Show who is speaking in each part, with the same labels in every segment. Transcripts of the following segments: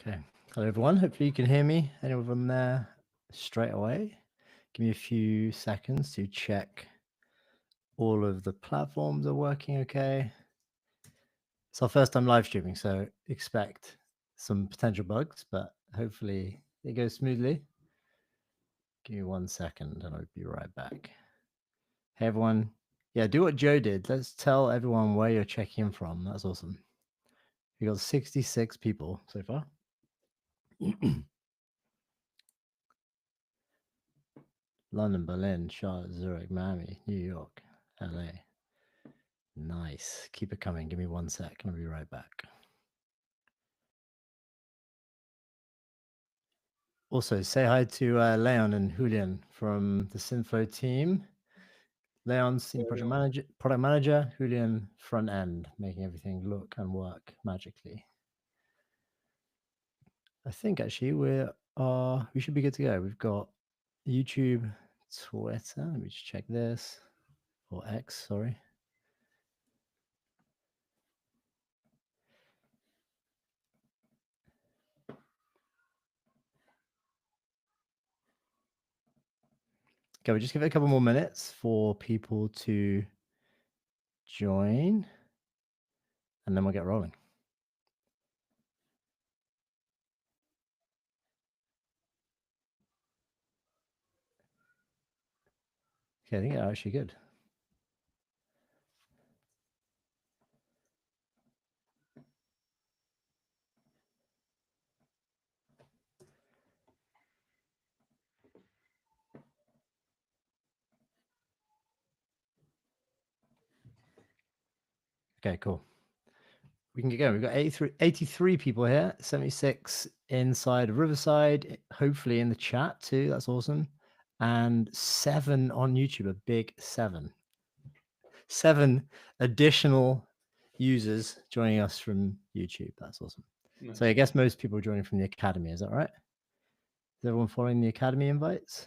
Speaker 1: Okay. Hello, everyone. Hopefully you can hear me. Anyone there straight away? Give me a few seconds to check all of the platforms are working okay. It's our first time live streaming, so expect some potential bugs, but hopefully it goes smoothly. Give me 1 second and I'll be right back. Hey, everyone. Yeah, do what Joe did. Let's tell everyone where you're checking in from. That's awesome. We got 66 people so far. London, Berlin, Charlotte, Zurich, Miami, New York, LA. Nice. Keep it coming. Give me 1 sec. I'll be right back. Also, say hi to Leon and Julian from the Synthflow team. Leon, senior product manager, Julian, front end, making everything look and work magically. I think actually we should be good to go. We've got YouTube, Twitter. Let me just check this. Or X, sorry. Okay, we'll just give it a couple more minutes for people to join, and then we'll get rolling. Okay, I think they're actually good. Okay, cool. We can get going. We've got 83 people here, 76 inside Riverside, hopefully in the chat too. That's awesome. And 7 on YouTube, a big 7. 7 additional users joining us from YouTube. That's awesome. Nice. So I guess most people are joining from the Academy. Is that right? Is everyone following the Academy invites?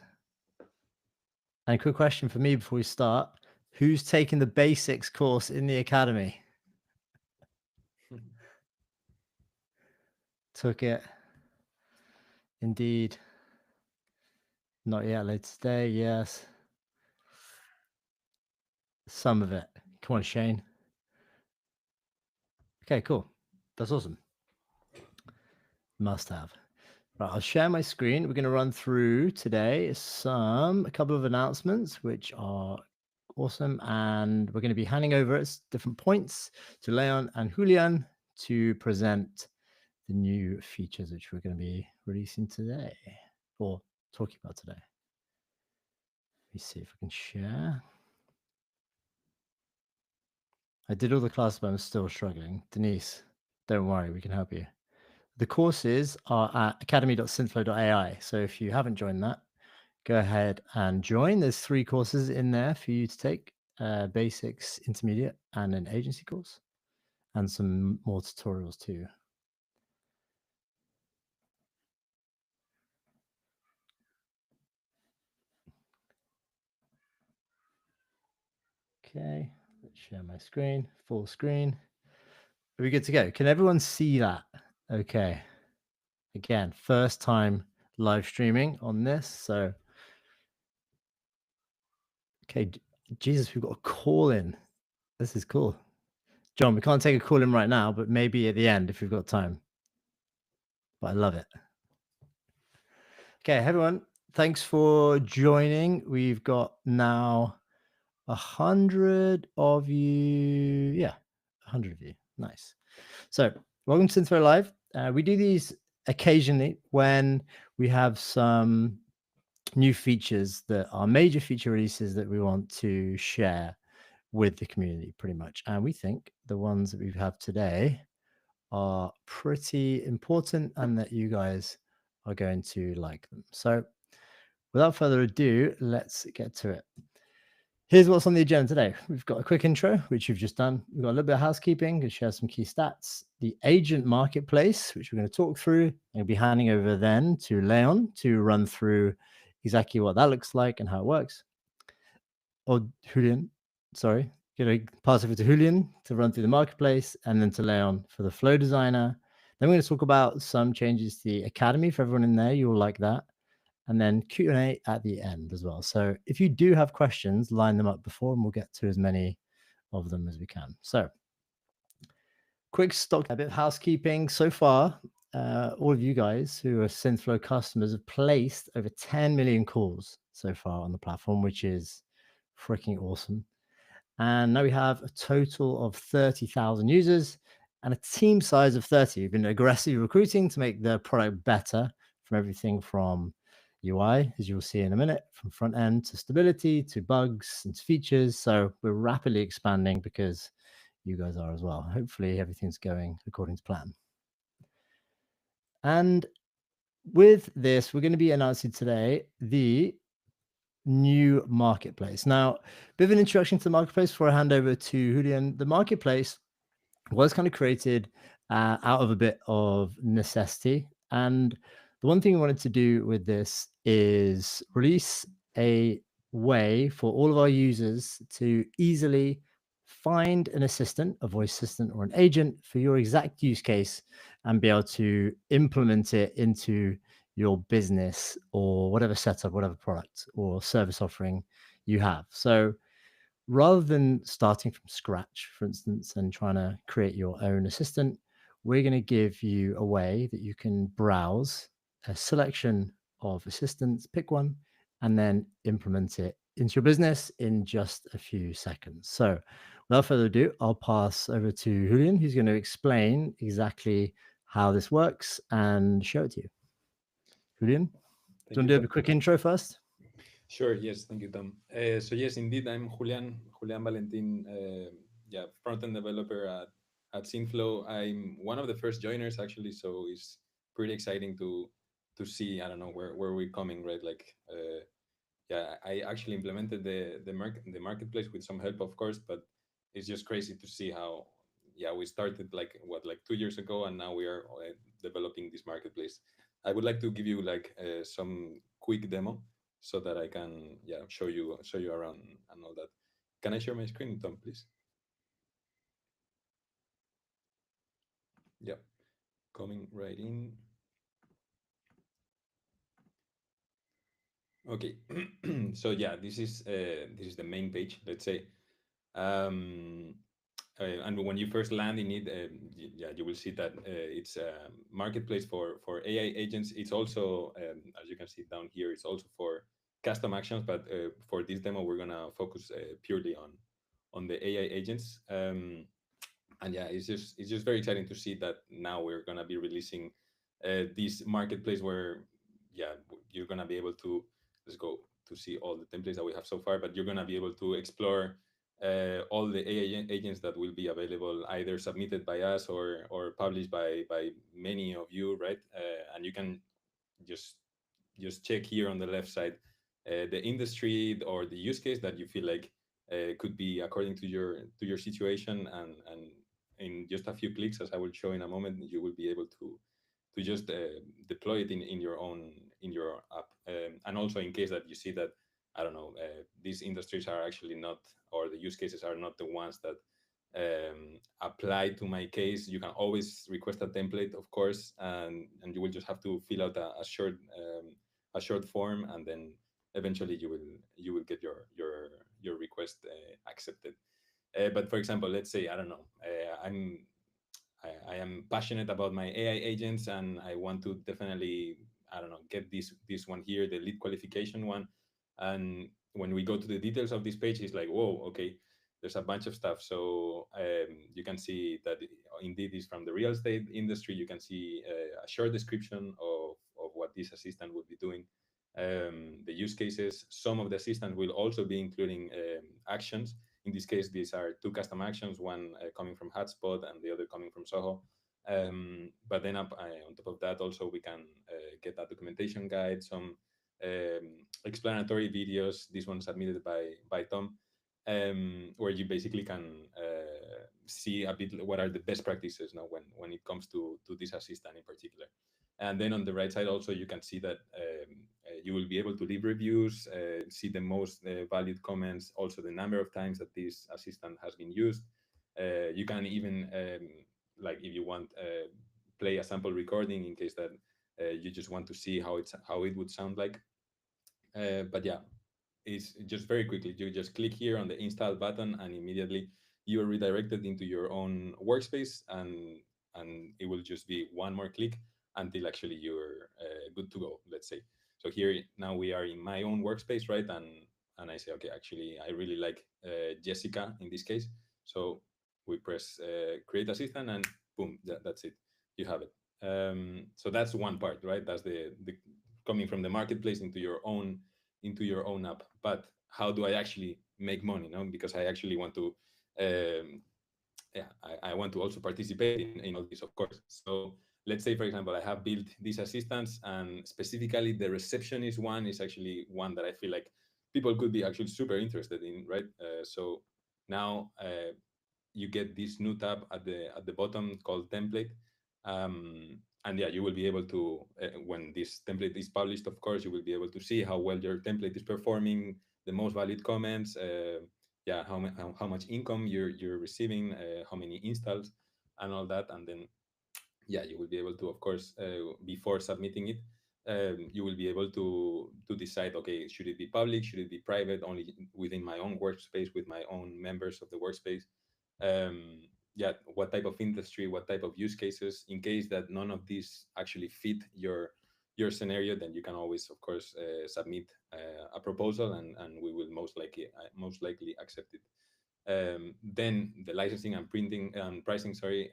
Speaker 1: And a quick question for me before we start. Who's taking the basics course in the Academy? Took it. Indeed. Not yet. Later today. Yes. Some of it. Come on, Shane. Okay, cool. That's awesome. Must have. Right, I'll share my screen. We're going to run through today a couple of announcements, which are awesome. And we're going to be handing over at different points to Leon and Julian to present the new features, which we're going to be releasing today or talking about today. Let me see if I can share. I did all the classes, but I'm still struggling. Denise, don't worry, we can help you. The courses are at academy.synthflow.ai. So if you haven't joined that, go ahead and join. There's 3 courses in there for you to take, basics, intermediate, and an agency course, and some more tutorials too. Okay, let's share my screen, full screen. Are we good to go? Can everyone see that? Okay. Again, first time live streaming on this. So, okay, Jesus, we've got a call in. This is cool. John, we can't take a call in right now, but maybe at the end if we've got time. But I love it. Okay, everyone, thanks for joining. We've got now 100 of you. Yeah, 100 of you. Nice. So, welcome to Synthflow Live. We do these occasionally when we have some new features that are major feature releases that we want to share with the community pretty much. And we think the ones that we have today are pretty important and that you guys are going to like them. So without further ado, let's get to it. Here's what's on the agenda today. We've got a quick intro, which you've just done. We've got a little bit of housekeeping and share some key stats. The agent marketplace, which we're going to talk through. I'll be handing over then to Leon to run through exactly what that looks like and how it works. Or Julian, sorry. Going to pass over to Julian to run through the marketplace and then to Leon for the flow designer. Then we're going to talk about some changes to the academy for everyone in there. You'll like that. And then Q&A at the end as well. So if you do have questions, line them up before and we'll get to as many of them as we can. So quick stock, a bit of housekeeping. So far, all of you guys who are Synthflow customers have placed over 10 million calls so far on the platform, which is freaking awesome. And now we have a total of 30,000 users and a team size of 30. We've been aggressively recruiting to make the product better from everything from UI, as you'll see in a minute, from front end to stability to bugs and features. So we're rapidly expanding because you guys are as well. Hopefully everything's going according to plan. And with this, we're going to be announcing today the new marketplace. Now, a bit of an introduction to the marketplace before I hand over to Julian. The marketplace was kind of created out of a bit of necessity. And the one thing we wanted to do with this is release a way for all of our users to easily find an assistant, a voice assistant or an agent for your exact use case and be able to implement it into your business or whatever setup, whatever product or service offering you have. So rather than starting from scratch, for instance, and trying to create your own assistant, we're going to give you a way that you can browse a selection of assistants, pick one, and then implement it into your business in just a few seconds. So without further ado, I'll pass over to Julian, who's going to explain exactly how this works and show it to you. Julian, do you
Speaker 2: Thank
Speaker 1: want
Speaker 2: you,
Speaker 1: to do
Speaker 2: Tom.
Speaker 1: a quick intro first?
Speaker 2: Sure. Yes. Thank you, Tom. So yes, indeed, I'm Julian Valentin. Yeah, front-end developer at Synthflow. I'm one of the first joiners actually, so it's pretty exciting to see. I don't know where we're coming, right? Like, yeah, I actually implemented the marketplace with some help, of course, but it's just crazy to see how. Yeah, we started like 2 years ago, and now we are developing this marketplace. I would like to give you like some quick demo so that I can show you around and all that. Can I share my screen, Tom, please? Yeah, coming right in. Okay, so yeah, this is the main page. Let's say, um, and when you first land in it, yeah, you will see that it's a marketplace for AI agents. It's also, as you can see down here, it's also for custom actions. But for this demo, we're gonna focus purely on the AI agents. And yeah, it's just very exciting to see that now we're gonna be releasing this marketplace where you're gonna be able to, let's go to see all the templates that we have so far, but you're gonna be able to explore all the AI agents that will be available, either submitted by us or published by many of you, right? And you can just check here on the left side the industry or the use case that you feel like could be according to your situation, and in just a few clicks, as I will show in a moment, you will be able to just deploy it in your own in your app. And also, in case that you see that, I don't know, these industries are actually not, or the use cases are not the ones that apply to my case, you can always request a template, of course, and you will just have to fill out a short form, and then eventually you will get your request accepted. But for example, let's say, I don't know, I am passionate about my AI agents, and I want to definitely, I don't know, get this one here, the lead qualification one. And when we go to the details of this page, it's like, whoa, okay, there's a bunch of stuff. So you can see that indeed is from the real estate industry. You can see a short description of what this assistant would be doing, the use cases. Some of the assistant will also be including actions. In this case, these are two custom actions, one coming from Hotspot and the other coming from Soho. But then on top of that, also we can get a documentation guide, some explanatory videos. This one submitted by Tom, where you basically can see a bit what are the best practices now when it comes to this assistant in particular. And then on the right side also, you can see that you will be able to leave reviews, see the most valued comments, also the number of times that this assistant has been used. You can even, like if you want, play a sample recording in case that you just want to see how it would sound like. But yeah, it's just very quickly. You just click here on the install button, and immediately you are redirected into your own workspace, and it will just be one more click until actually you're good to go. Let's say. So here now we are in my own workspace, right? And I say, okay, actually, I really like Jessica in this case. So we press create assistant, and boom, that's it. You have it. So that's one part, right? That's the coming from the marketplace into your own app. But how do I actually make money? No, because I actually want to, yeah, I want to also participate in all this, of course. So let's say, for example, I have built these assistants, and specifically the receptionist one is actually one that I feel like people could be actually super interested in, right? So now you get this new tab at the bottom called template, and yeah, you will be able to when this template is published, of course, you will be able to see how well your template is performing, the most valid comments, yeah, how much income you're receiving, how many installs, and all that. And then yeah, you will be able to, of course, before submitting it, you will be able to decide, okay, should it be public, should it be private, only within my own workspace with my own members of the workspace. Yeah, what type of industry, what type of use cases. In case that none of these actually fit your scenario, then you can always, of course, submit a proposal, and we will most likely accept it. Then the licensing and printing and pricing, sorry,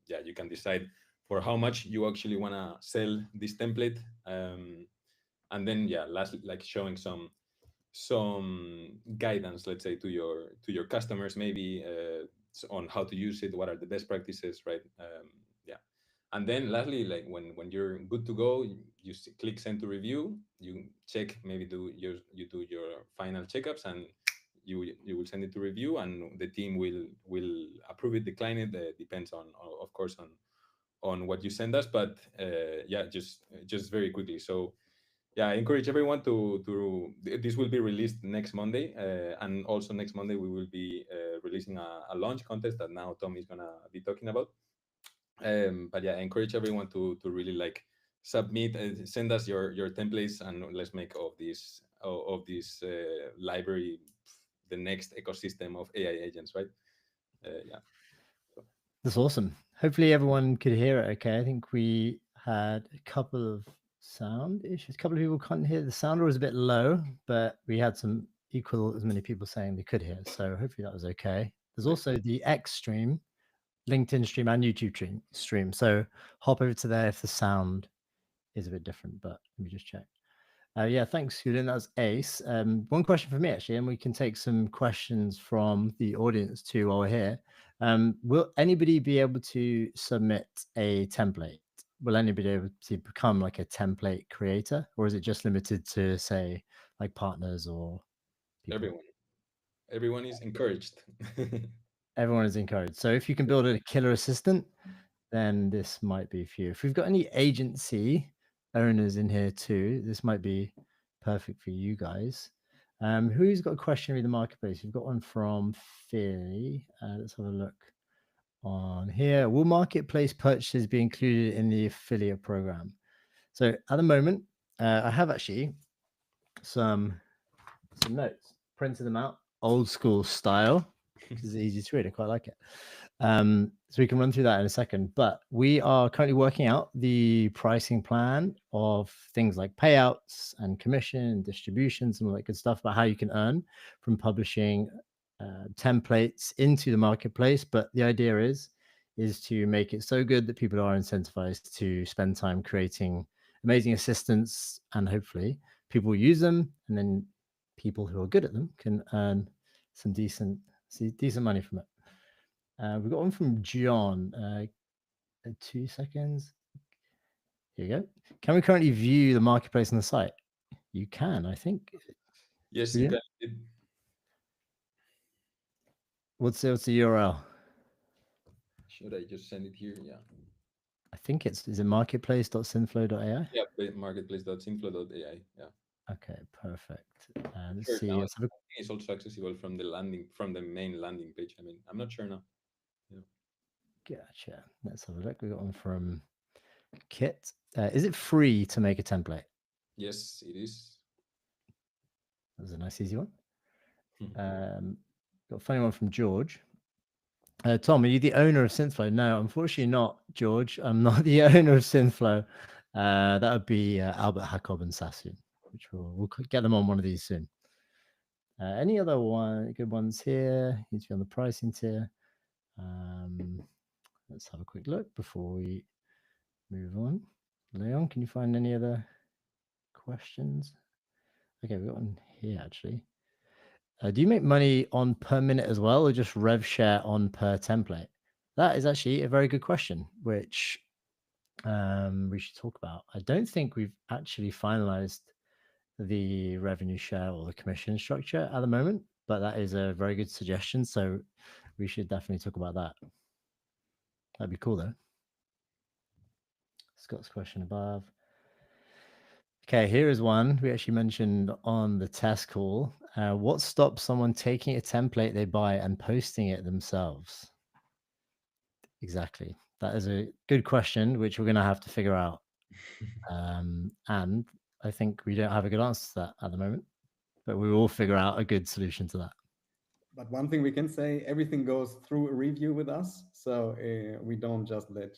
Speaker 2: yeah, you can decide for how much you actually want to sell this template. And then yeah, lastly, like showing some guidance, let's say, to your customers, maybe on how to use it, what are the best practices, right? Yeah. And then lastly, like when you're good to go, you click send to review, you check, maybe you do your final checkups, and you will send it to review, and the team will approve it, decline it. Depends on, of course, on what you send us. But yeah, just very quickly. So yeah, I encourage everyone this will be released next Monday, and also next Monday we will be releasing a launch contest that now Tom is gonna be talking about. But yeah, I encourage everyone to really like submit, send us your templates, and let's make of this library the next ecosystem of AI agents, right? Yeah. So,
Speaker 1: That's awesome. Hopefully everyone could hear it okay. I think we had a couple of sound issues. A couple of people couldn't hear. The sound was a bit low, but we had some equal as many people saying they could hear. So hopefully that was okay. There's
Speaker 2: great.
Speaker 1: also the X stream, LinkedIn stream, and YouTube stream. So hop over to there if the sound is a bit different, but let me just check. Yeah, thanks, Julian. That was ace. One question for me, actually, and we can take some questions from the audience too while we're here. Will anybody be able to submit a template? Will anybody be able to become like a template creator, or is it just limited to, say, like partners or people?
Speaker 2: Everyone is encouraged.
Speaker 1: Everyone is encouraged. So if you can build a killer assistant, then this might be for you. If we've got any agency owners in here too, this might be perfect for you guys. Who's got a question in the marketplace? We've got one from Philly. Let's have a look on here. Will marketplace purchases be included in the affiliate program? So at the moment, I have actually some notes, printed them out, old school style. This is easy to read. I quite like it. So we can run through that in a second, but we are currently working out the pricing plan of things like payouts and commission and distributions and all that good stuff about how you can earn from publishing templates into the marketplace. But the idea is to make it so good that people are incentivized to spend time creating amazing assistants, and hopefully people will use them, and then people who are good at them can earn some decent money from it. We've got one from John. 2 seconds. Here you go. Can we currently view the marketplace on the site? You can, I think.
Speaker 2: Yes, you
Speaker 1: Julian?
Speaker 2: can.
Speaker 1: What's the URL?
Speaker 2: Should I just send it here? Yeah.
Speaker 1: I think is it marketplace.synthflow.ai?
Speaker 2: Yeah, marketplace.synthflow.ai. Yeah.
Speaker 1: Okay, perfect. Let's
Speaker 2: Sure.
Speaker 1: see.
Speaker 2: Now, I
Speaker 1: Let's have a,
Speaker 2: think it's also accessible from the main landing page. I mean, I'm not sure now. Yeah.
Speaker 1: Gotcha. Let's have a look. We got one from Kit. Is it free to make a template?
Speaker 2: Yes, it is.
Speaker 1: That was a nice, easy one. Got a funny one from George. Tom, are you the owner of Synthflow? No, unfortunately not, George. I'm not the owner of Synthflow. That would be Albert Jacob and Sassoon, which we'll get them on one of these soon. Any other good ones here? Need to be on the pricing tier. Let's have a quick look before we move on. Leon, can you find any other questions? Okay, we've got one here actually. Do you make money on per minute as well, or just rev share on per template? That is actually a very good question, which we should talk about. I don't think we've actually finalized the revenue share or the commission structure at the moment, but that is a very good suggestion. So we should definitely talk about that. That'd be cool though. Scott's question above. Okay, here is one we actually mentioned on the test call. What stops someone taking a template they buy and posting it themselves? Exactly. That is a good question, which we're going to have to figure out. And I think we don't have a good answer to that at the moment, but we will figure out a good solution to that.
Speaker 3: But one thing we can say, everything goes through a review with us. So we don't just let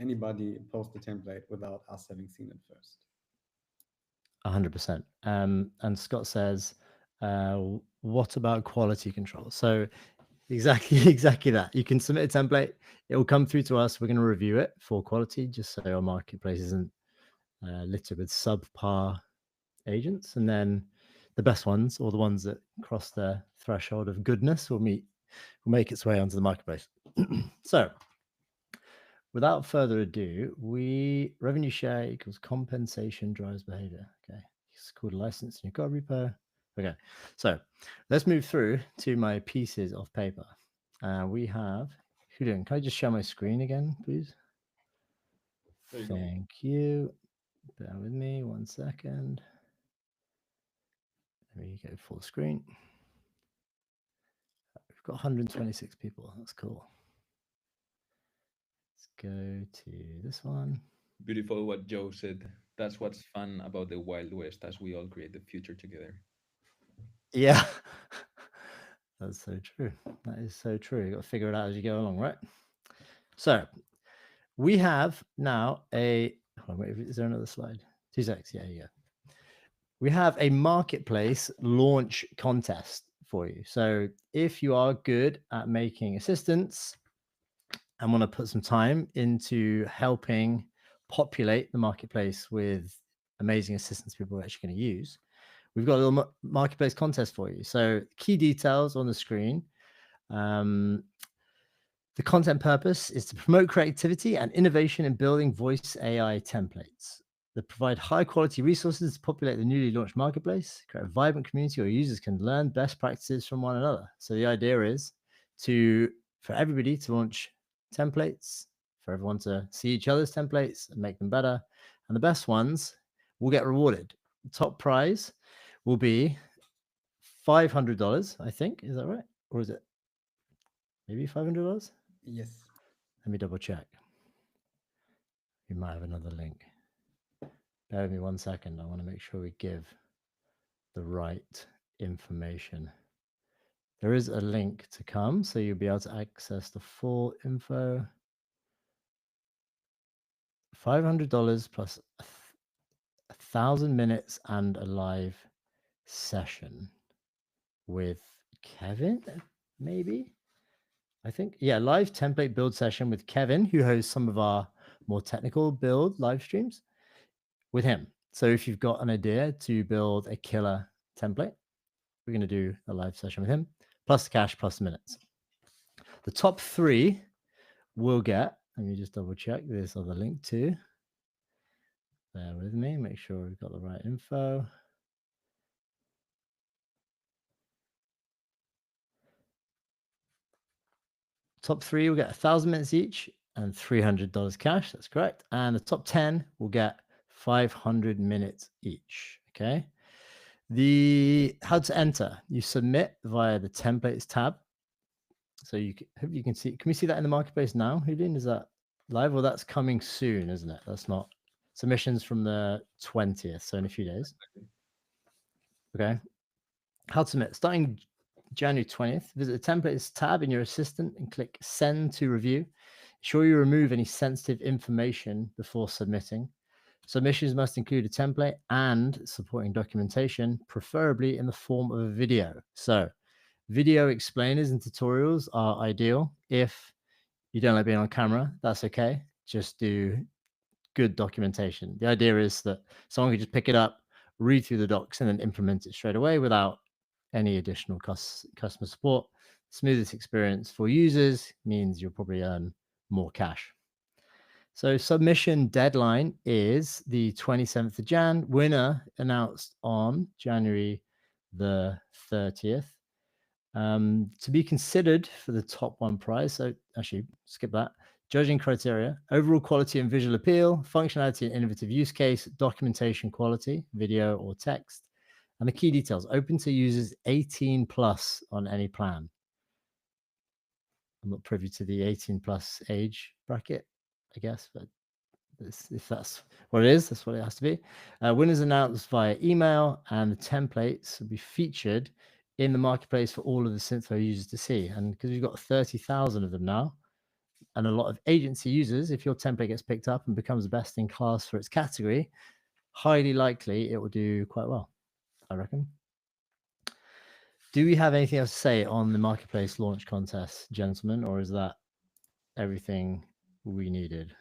Speaker 3: anybody post a template without us having seen it first.
Speaker 1: 100%. And Scott says, what about quality control? So exactly that. You can submit a template. It will come through to us. We're going to review it for quality, just so our marketplace isn't littered with subpar agents. And then the best ones, or the ones that cross the threshold of goodness, will make its way onto the marketplace. So without further ado, revenue share equals compensation drives behavior. Okay. It's called license in your code repo. Okay. So let's move through to my pieces of paper. We have, Julian, can I just share my screen again, please? Thank you. Bear with me 1 second. There we go, full screen. We've got 126 people. That's cool. Let's go to this one.
Speaker 2: Beautiful what Joe said. That's what's fun about the Wild West, as we all create the future together.
Speaker 1: Yeah. That's so true. That is so true. You got to figure it out as you go along, right? So we have now is there another slide? 2 seconds. Yeah, you go. We have a marketplace launch contest for you. So if you are good at making assistants and want to put some time into helping populate the marketplace with amazing assistants people are actually going to use, we've got a little marketplace contest for you. So key details on the screen. The content purpose is to promote creativity and innovation in building voice AI templates that provide high quality resources to populate the newly launched marketplace, create a vibrant community where users can learn best practices from one another. So the idea is for everybody to launch templates, for everyone to see each other's templates and make them better. And the best ones will get rewarded. The top prize will be $500, I think. Is that right? Or is it maybe $500?
Speaker 3: Yes.
Speaker 1: Let me double check. We might have another link. Bear with me 1 second. I want to make sure we give the right information. There is a link to come, so you'll be able to access the full info. $500 plus 1,000 minutes and a live session with Kevin, maybe? I think, yeah, live template build session with Kevin, who hosts some of our more technical build live streams with him. So if you've got an idea to build a killer template, we're going to do a live session with him, plus the cash, plus the minutes. The top 3 will get, let me just double check this other link too. Bear with me, make sure we've got the right info. Top 3 will get 1,000 minutes each and $300 cash. That's correct. And the top 10 will get 500 minutes each. Okay. How to enter, you submit via the templates tab. So hope you can see. Can we see that in the marketplace now, Houdin? Is that live? Well, that's coming soon, isn't it? That's not submissions from the 20th, so in a few days. Okay. How to submit. Starting January 20th, visit the templates tab in your assistant and click send to review. Ensure you remove any sensitive information before submitting. Submissions must include a template and supporting documentation, preferably in the form of a video. So video explainers and tutorials are ideal. If you don't like being on camera, that's okay. Just do good documentation. The idea is that someone can just pick it up, read through the docs, and then implement it straight away without any additional customer support. Smoothest experience for users means you'll probably earn more cash. So submission deadline is the 27th of Jan. Winner announced on January the 30th. To be considered for the top one prize. So actually, skip that. Judging criteria: overall quality and visual appeal, functionality and innovative use case, documentation quality, video or text, and the key details: open to users 18 plus on any plan. I'm not privy to the 18 plus age bracket, I guess, but if that's what it is, that's what it has to be. Winners announced via email, and the templates will be featured in the marketplace for all of the Synthflow users to see. And because we've got 30,000 of them now, and a lot of agency users, if your template gets picked up and becomes best in class for its category, highly likely it will do quite well, I reckon. Do we have anything else to say on the marketplace launch contest, gentlemen, or is that everything we needed?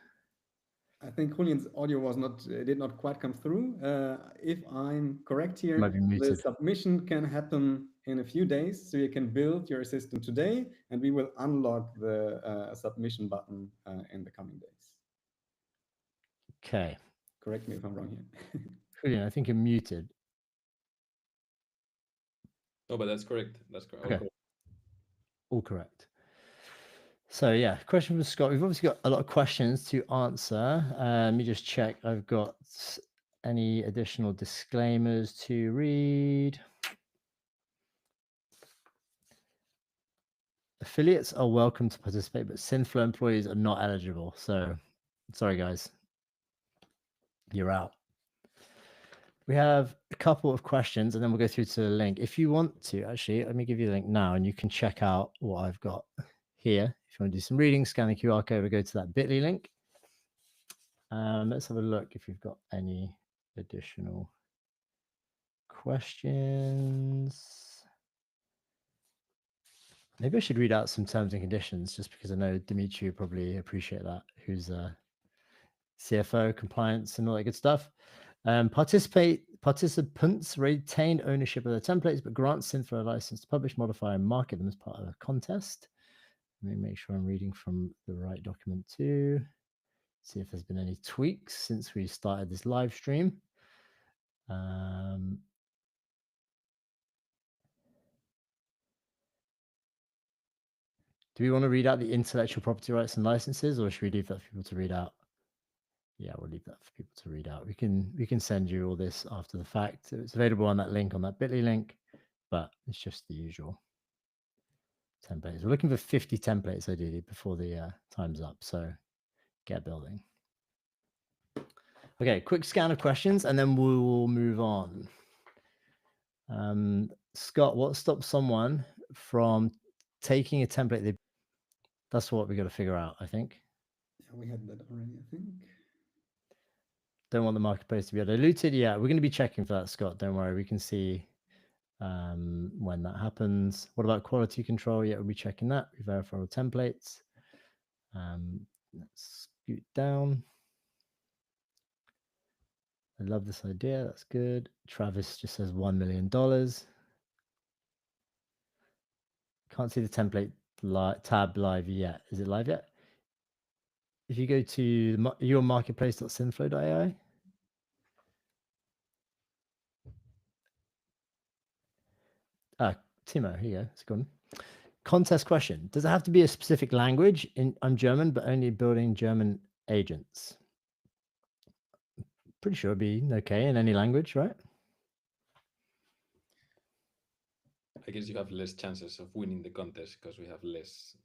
Speaker 3: I think Julian's audio was not did not quite come through. If I'm correct here,
Speaker 1: Might be
Speaker 3: the
Speaker 1: muted.
Speaker 3: submission can happen in a few days, so you can build your assistant today, and we will unlock the submission button in the coming days.
Speaker 1: Okay.
Speaker 3: Correct me if I'm wrong here.
Speaker 1: Julian, I think you're muted.
Speaker 2: No, but that's correct. That's correct.
Speaker 1: Okay. All correct. So yeah, question from Scott. We've obviously got a lot of questions to answer. Let me just check. I've got any additional disclaimers to read. Affiliates are welcome to participate, but Synthflow employees are not eligible. So sorry, guys. You're out. We have a couple of questions and then we'll go through to the link. If you want to, actually, let me give you the link now and you can check out what I've got here. If you want to do some reading, scan the QR code or go to that bit.ly link. Let's have a look if you've got any additional questions. Maybe I should read out some terms and conditions just because I know Dimitri would probably appreciate that, who's CFO, compliance, and all that good stuff. Participants retain ownership of their templates, but grant Synthflow a license to publish, modify, and market them as part of a contest. Let me make sure I'm reading from the right document too. See if there's been any tweaks since we started this live stream. Do we want to read out the intellectual property rights and licenses, or should we leave that for people to read out? Yeah, we'll leave that for people to read out. We can send you all this after the fact. It's available on that link, on that bit.ly link, but it's just the usual templates. We're looking for 50 templates ideally before the time's up. So get building. Okay, quick scan of questions and then we will move on. Scott, what stops someone from taking a template? That's what we got to figure out, I think.
Speaker 3: Yeah, we had that already, I think.
Speaker 1: Don't want the marketplace to be diluted. Yeah, we're going to be checking for that, Scott. Don't worry. We can see when that happens. What about quality control? Yeah, we'll be checking that. We verify all templates. Let's scoot down. I love this idea. That's good. Travis just says $1 million. Can't see the template tab live yet. Is it live yet? If you go to your marketplace.synthflow.ai. Timo, here you go. It's gone. Contest question. Does it have to be a specific language? I'm German, but only building German agents. Pretty sure it'd be okay in any language, right?
Speaker 2: I guess you have less chances of winning the contest because we have less.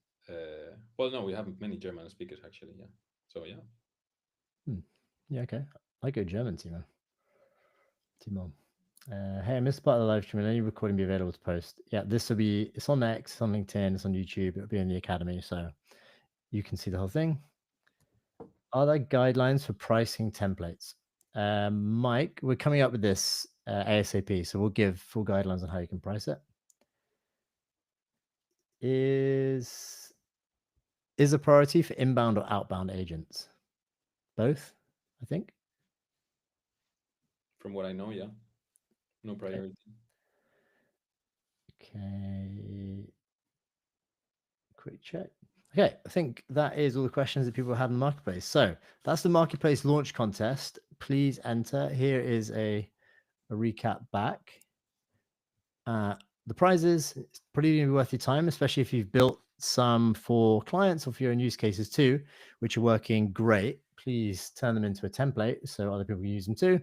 Speaker 2: Well, no, we have many German speakers actually. Yeah. So yeah.
Speaker 1: Yeah, okay. I go German, Timo. Hey, I missed part of the live stream. Will any recording be available to post? Yeah, this will be, it's on X, it's on LinkedIn, it's on YouTube, it'll be in the Academy, so you can see the whole thing. Are there guidelines for pricing templates? Mike, we're coming up with this ASAP, so we'll give full guidelines on how you can price it. Is a priority for inbound or outbound agents? Both, I think.
Speaker 2: From what I know, yeah. No priority.
Speaker 1: Okay. Quick check. Okay, I think that is all the questions that people have in the marketplace. So that's the marketplace launch contest. Please enter. Here is a recap back. The prizes, it's probably going to be worth your time, especially if you've built some for clients or for your own use cases too, which are working great. Please turn them into a template so other people can use them too,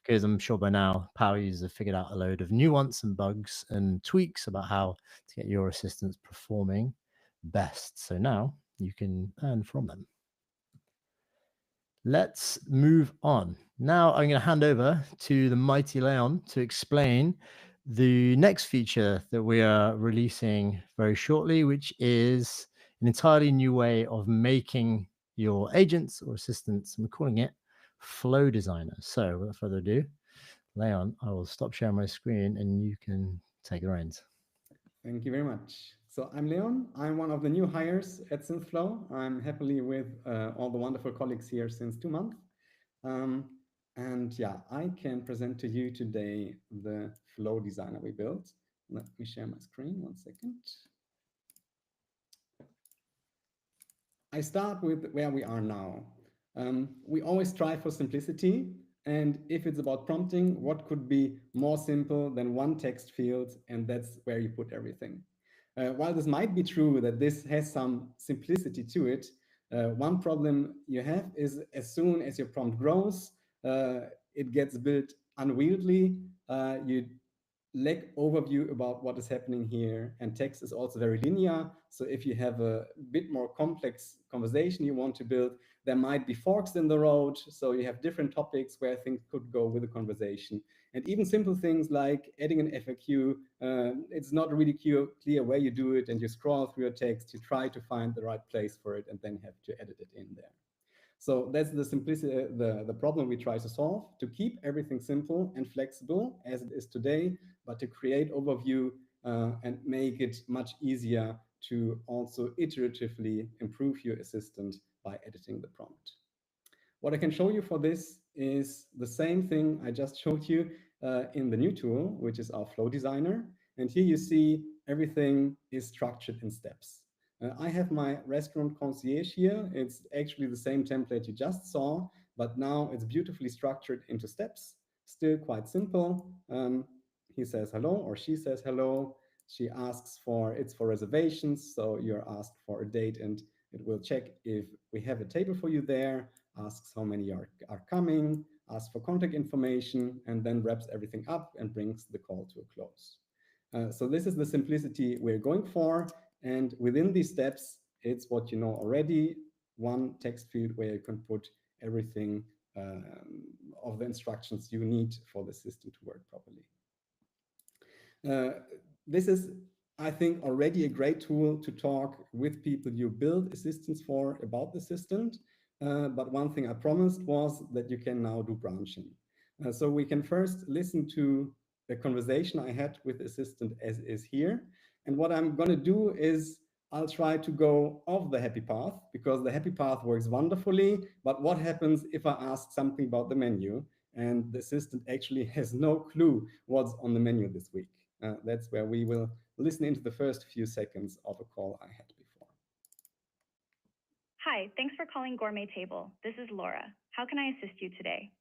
Speaker 1: because I'm sure by now power users have figured out a load of nuance and bugs and tweaks about how to get your assistants performing best. So now you can earn from them. Let's move on. Now I'm going to hand over to the mighty Leon to explain the next feature that we are releasing very shortly, which is an entirely new way of making your agents or assistants, and we're calling it Flow Designer. So without further ado, Leon, I will stop sharing my screen and you can take the reins.
Speaker 3: Thank you very much. So I'm Leon. I'm one of the new hires at Synthflow. I'm happily with all the wonderful colleagues here since 2 months. And yeah, I can present to you today the Flow Designer we built. Let me share my screen 1 second. I start with where we are now. We always strive for simplicity. And if it's about prompting, what could be more simple than one text field? And that's where you put everything. While this might be true that this has some simplicity to it, one problem you have is as soon as your prompt grows, it gets built unwieldy. You lack overview about what is happening here, and text is also very linear. So if you have a bit more complex conversation you want to build, there might be forks in the road, so you have different topics where things could go with the conversation. And even simple things like adding an FAQ, it's not really clear where you do it, and you scroll through your text, you try to find the right place for it, and then have to edit it in there. So that's the simplicity, the problem we try to solve, to keep everything simple and flexible as it is today, but to create overview and make it much easier to also iteratively improve your assistant by editing the prompt. What I can show you for this is the same thing I just showed you in the new tool, which is our Flow Designer. And here you see everything is structured in steps. I have my restaurant concierge here. It's actually the same template you just saw, but now it's beautifully structured into steps. Still quite simple. He says hello, or she says hello. She asks for, it's for reservations. So you're asked for a date, and it will check if we have a table for you there, asks how many are coming, asks for contact information, and then wraps everything up and brings the call to a close. So this is the simplicity we're going for. And within these steps, it's what you know already, one text field where you can put everything of the instructions you need for the system to work properly. This is, I think, already a great tool to talk with people you build assistants for about the assistant. But one thing I promised was that you can now do branching. So we can first listen to the conversation I had with the assistant as is here. And what I'm going to do is I'll try to go off the happy path, because the happy path works wonderfully. But what happens if I ask something about the menu and the assistant actually has no clue what's on the menu this week? That's where we will listen into the first few seconds of a call I had before.
Speaker 4: Hi, thanks for calling Gourmet Table. This is Laura. How can I assist you today?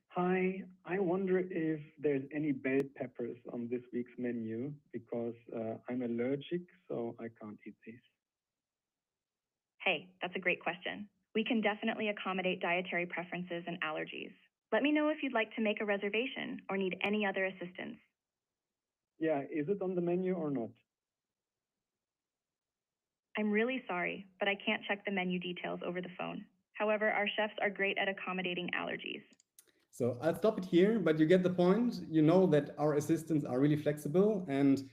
Speaker 5: Hi, I wonder if there's any bell peppers on this week's menu, because I'm allergic, so I can't eat these.
Speaker 4: Hey, that's a great question. We can definitely accommodate dietary preferences and allergies. Let me know if you'd like to make a reservation or need any other assistance.
Speaker 5: Yeah, is it on the menu or not?
Speaker 4: I'm really sorry, but I can't check the menu details over the phone. However, our chefs are great at accommodating allergies.
Speaker 3: So I'll stop it here, but you get the point. You know that our assistants are really flexible, and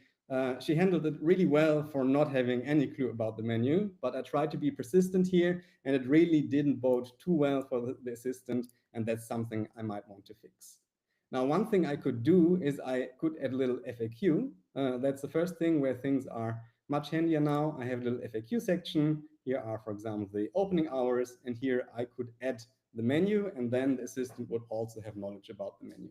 Speaker 3: she handled it really well for not having any clue about the menu. But I tried to be persistent here, and it really didn't bode too well for the assistant, and that's something I might want to fix. Now, one thing I could do is I could add a little FAQ. That's the first thing where things are much handier now. I have a little FAQ section. Here are, for example, the opening hours, and here I could add the menu, and then the assistant would also have knowledge about the menu.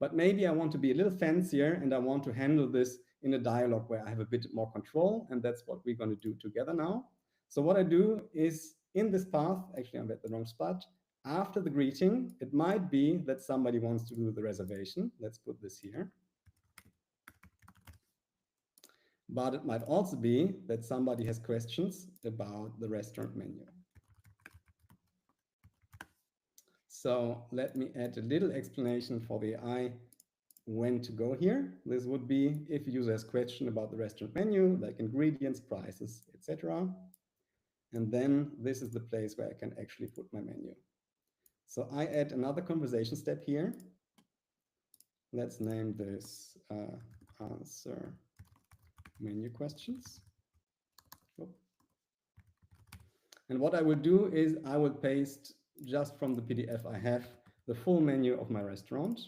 Speaker 3: But maybe I want to be a little fancier and I want to handle this in a dialogue where I have a bit more control, and that's what we're going to do together now. So what I do is in this path, actually I'm at the wrong spot, after the greeting, it might be that somebody wants to do the reservation. Let's put this here. But it might also be that somebody has questions about the restaurant menu. So let me add a little explanation for the AI when to go here. This would be if a user has question about the restaurant menu, like ingredients, prices, etc. And then this is the place where I can actually put my menu. So I add another conversation step here. Let's name this answer menu questions. And what I will do is I will paste just from the PDF I have the full menu of my restaurant.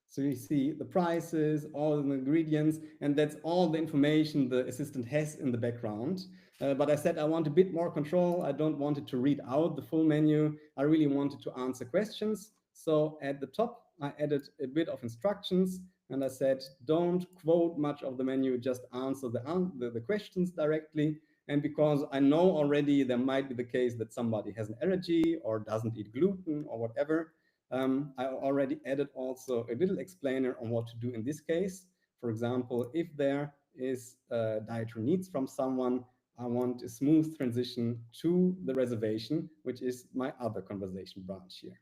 Speaker 3: So you see the prices, all the ingredients, and that's all the information the assistant has in the background. But I said I want a bit more control. I don't want it to read out the full menu. I really wanted to answer questions. So at the top, I added a bit of instructions, and I said, don't quote much of the menu, just answer the questions directly. And because I know already there might be the case that somebody has an allergy or doesn't eat gluten or whatever, I already added also a little explainer on what to do in this case. For example, if there is dietary needs from someone, I want a smooth transition to the reservation, which is my other conversation branch here.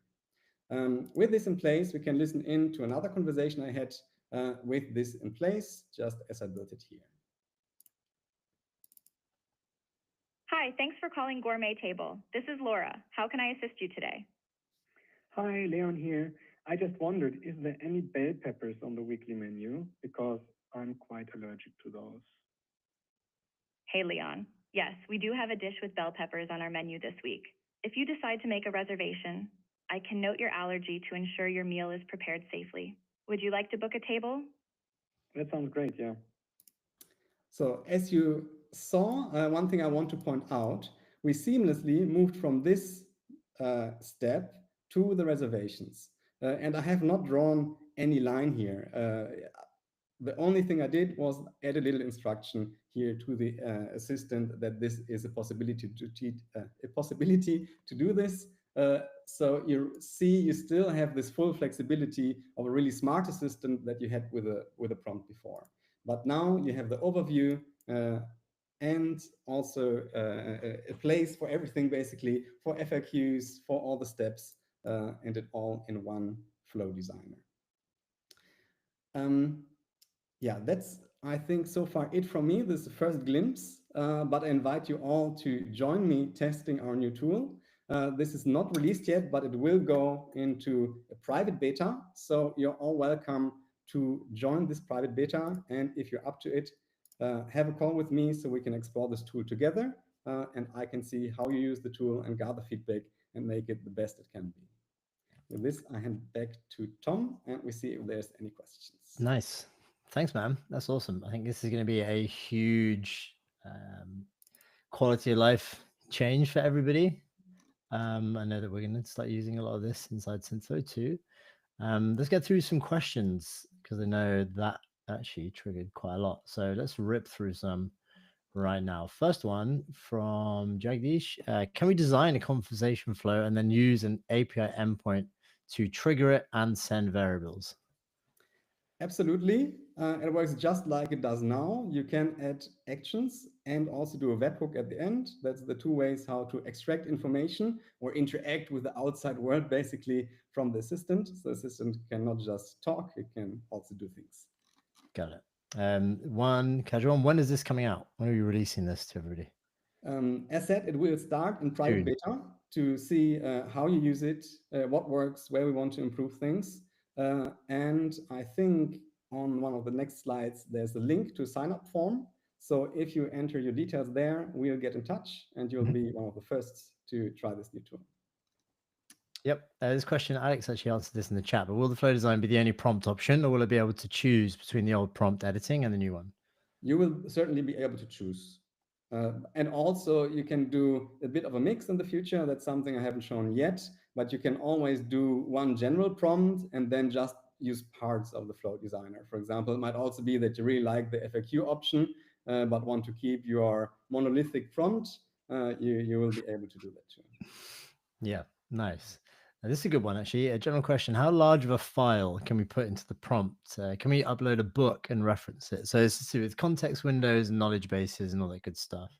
Speaker 3: With this in place, we can listen in to another conversation I had with this in place, just as I built it here.
Speaker 4: Hi, thanks for calling Gourmet Table. This is Laura. How can I assist you today?
Speaker 5: Hi, Leon here. I just wondered, is there any bell peppers on the weekly menu? Because I'm quite allergic to those.
Speaker 4: Hey, Leon. Yes, we do have a dish with bell peppers on our menu this week. If you decide to make a reservation, I can note your allergy to ensure your meal is prepared safely. Would you like to book a table?
Speaker 5: That sounds great, yeah.
Speaker 3: So as you saw, one thing I want to point out, we seamlessly moved from this step to the reservations. And I have not drawn any line here. The only thing I did was add a little instruction here to the assistant that this is a possibility to do this. So you see, you still have this full flexibility of a really smart assistant that you had with a prompt before. But now you have the overview and also a place for everything, basically, for FAQs, for all the steps, and it all in one flow designer. Yeah, that's, I think, so far it from me. This is the first glimpse, but I invite you all to join me testing our new tool. This is not released yet, but it will go into a private beta. So you're all welcome to join this private beta. And if you're up to it, have a call with me so we can explore this tool together. And I can see how you use the tool and gather feedback and make it the best it can be. With this, I hand back to Tom, and we see if there's any questions.
Speaker 1: Nice. Thanks, man. That's awesome. I think this is going to be a huge quality of life change for everybody. I know that we're going to start using a lot of this inside Synthflow too. Let's get through some questions because I know that actually triggered quite a lot. So let's rip through some right now. First one from Jagdish. Can we design a conversation flow and then use an API endpoint to trigger it and send variables?
Speaker 3: Absolutely. It works just like it does now. You can add actions and also do a webhook at the end. That's the two ways how to extract information or interact with the outside world, basically, from the assistant. So the assistant cannot just talk, it can also do things.
Speaker 1: Got it. One casual one. When is this coming out? When are you releasing this to everybody?
Speaker 3: As said, it will start in private
Speaker 1: June.
Speaker 3: beta to see how you use it, what works, where we want to improve things. And I think on one of the next slides, there's a link to a sign up form. So if you enter your details there, we'll get in touch and you'll be one of the first to try this new tool.
Speaker 1: Yep. This question, Alex actually answered this in the chat, but will the flow design be the only prompt option, or will it be able to choose between the old prompt editing and the new one?
Speaker 3: You will certainly be able to choose. And also you can do a bit of a mix in the future. That's something I haven't shown yet, but you can always do one general prompt and then just use parts of the flow designer. For example, it might also be that you really like the FAQ option, but want to keep your monolithic prompt. You will be able to do that too.
Speaker 1: Yeah, nice. This is a good one, actually. A general question. How large of a file can we put into the prompt? Can we upload a book and reference it? So it's to do with context windows and knowledge bases and all that good stuff.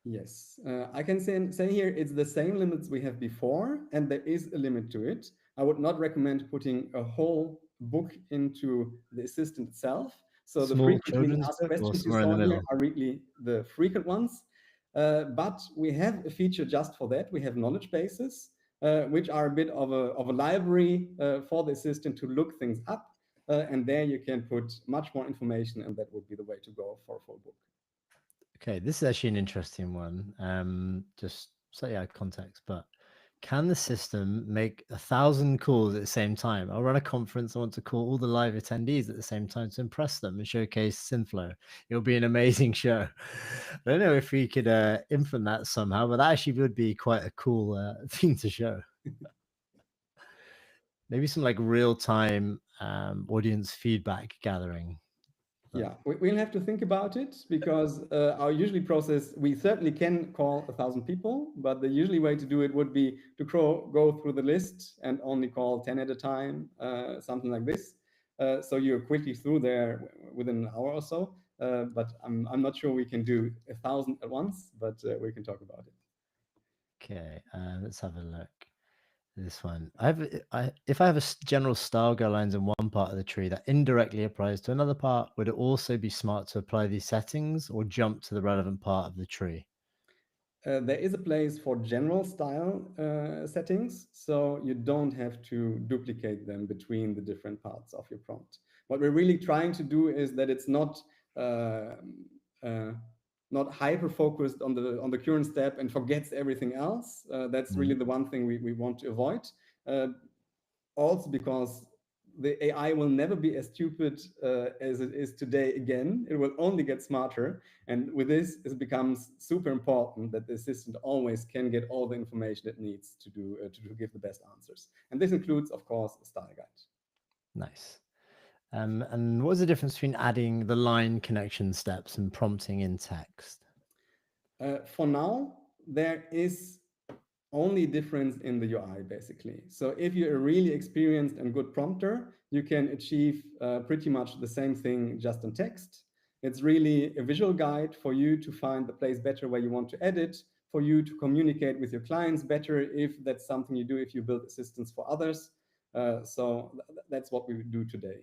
Speaker 3: Yes, I can say here it's the same limits we have before, and there is a limit to it. I would not recommend putting a whole book into the assistant itself. So the
Speaker 1: Small
Speaker 3: frequently
Speaker 1: children's
Speaker 3: asked
Speaker 1: book or
Speaker 3: questions you
Speaker 1: somewhere in the
Speaker 3: saw here
Speaker 1: middle?
Speaker 3: are really the frequent ones. But we have a feature just for that. We have knowledge bases, which are a bit of a library for the assistant to look things up. And there you can put much more information, and that would be the way to go for a full book.
Speaker 1: Okay, this is actually an interesting one. Just slightly out of context, but can the system make 1,000 calls at the same time? I'll run a conference. I want to call all the live attendees at the same time to impress them and showcase Synthflow. It'll be an amazing show. I don't know if we could implement that somehow, but that actually would be quite a cool thing to show. Maybe some like real-time audience feedback gathering.
Speaker 3: Yeah, we'll have to think about it because our usually process, we certainly can call 1,000 people, but the usually way to do it would be to go through the list and only call 10 at a time, something like this. So you're quickly through there within an hour or so. But I'm not sure we can do 1,000 at once, but we can talk about it.
Speaker 1: Okay, let's have a look. This one. If I have a general style guidelines in one part of the tree that indirectly applies to another part, would it also be smart to apply these settings or jump to the relevant part of the tree?
Speaker 3: There is a place for general style settings, so you don't have to duplicate them between the different parts of your prompt. What we're really trying to do is that it's not not hyper focused on the current step and forgets everything else. That's really the one thing we want to avoid. Also because the AI will never be as stupid as it is today again. It will only get smarter. And with this, it becomes super important that the assistant always can get all the information it needs to give the best answers. And this includes, of course, a style guide.
Speaker 1: Nice. And what is the difference between adding the line connection steps and prompting in text?
Speaker 3: For now, there is only difference in the UI, basically. So if you're a really experienced and good prompter, you can achieve pretty much the same thing just in text. It's really a visual guide for you to find the place better where you want to edit, for you to communicate with your clients better if that's something you do, if you build assistants for others. So that's what we do today.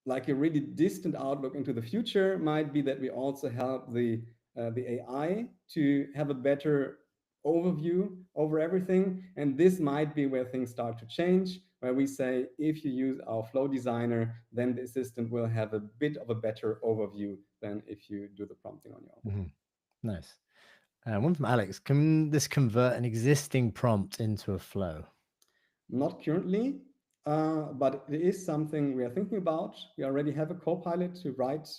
Speaker 3: Like a really distant outlook into the future might be that we also help the AI to have a better overview over everything. And this might be where things start to change, where we say, if you use our flow designer, then the assistant will have a bit of a better overview than if you do the prompting on your own.
Speaker 1: Nice. One from Alex. Can this convert an existing prompt into a flow?
Speaker 3: Not currently, but it is something we are thinking about. We already have a co-pilot to write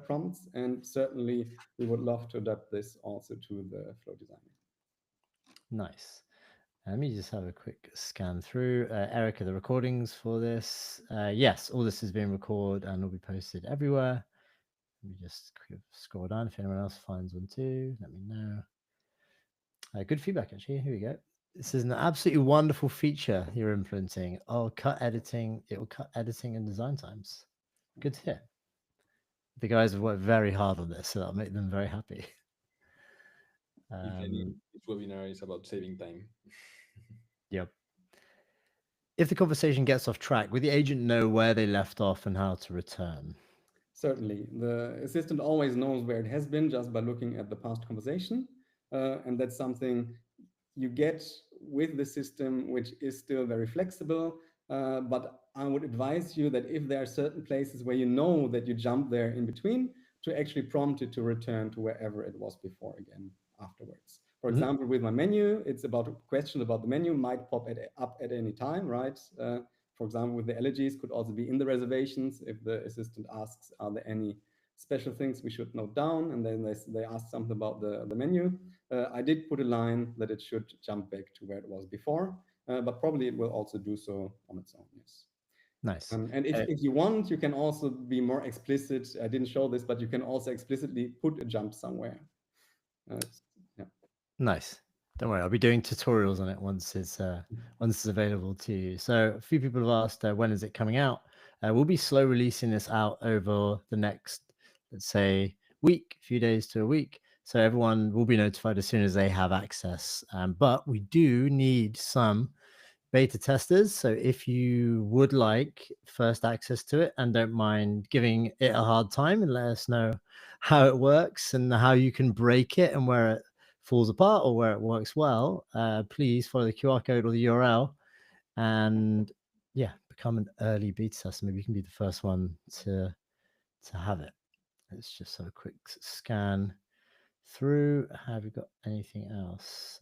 Speaker 3: prompts, and certainly we would love to adapt this also to the flow designer.
Speaker 1: Nice. Let me just have a quick scan through. Erica, the recordings for this. Yes, all this is being recorded and will be posted everywhere. Let me just scroll down. If anyone else finds one too, let me know. Good feedback, actually. Here we go. This is an absolutely wonderful feature you're implementing. Oh, cut editing. It will cut editing and design times. Good to hear. The guys have worked very hard on this, so that'll make them very happy.
Speaker 2: If any, this webinar is about saving time.
Speaker 1: Yep. if the conversation gets off track, would the agent know where they left off and how to return?
Speaker 3: Certainly. The assistant always knows where it has been just by looking at the past conversation. And that's something you get with the system, which is still very flexible. But I would advise you that if there are certain places where you know that you jump there in between, to actually prompt it to return to wherever it was before again afterwards. For example, with my menu, it's about a question about the menu might pop up at any time, right? For example, with the allergies, could also be in the reservations. If the assistant asks, are there any special things we should note down? And then they ask something about the menu. I did put a line that it should jump back to where it was before, but probably it will also do so on its own, yes.
Speaker 1: Nice.
Speaker 3: And if you want, you can also be more explicit. I didn't show this, but you can also explicitly put a jump somewhere. Yeah.
Speaker 1: Nice. Don't worry, I'll be doing tutorials on it once it's available to you. So a few people have asked, when is it coming out? We'll be slow releasing this out over the next, let's say, week, few days to a week. So everyone will be notified as soon as they have access. But we do need some beta testers. So if you would like first access to it and don't mind giving it a hard time and let us know how it works and how you can break it and where it falls apart or where it works well, please follow the QR code or the URL and become an early beta tester. Maybe you can be the first one to have it. Let's just have a quick scan through. Have you got anything else?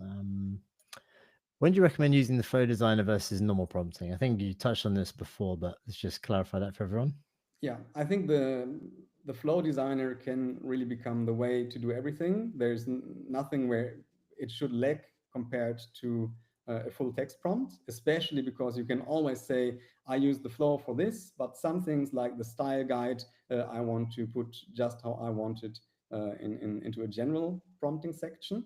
Speaker 1: When do you recommend using the flow designer versus normal prompting? I think you touched on this before, but let's just clarify that for everyone.
Speaker 3: Yeah, I think the flow designer can really become the way to do everything. There's nothing where it should lack compared to a full text prompt, especially because you can always say, I use the flow for this, but some things like the style guide, I want to put just how I want it into a general prompting section.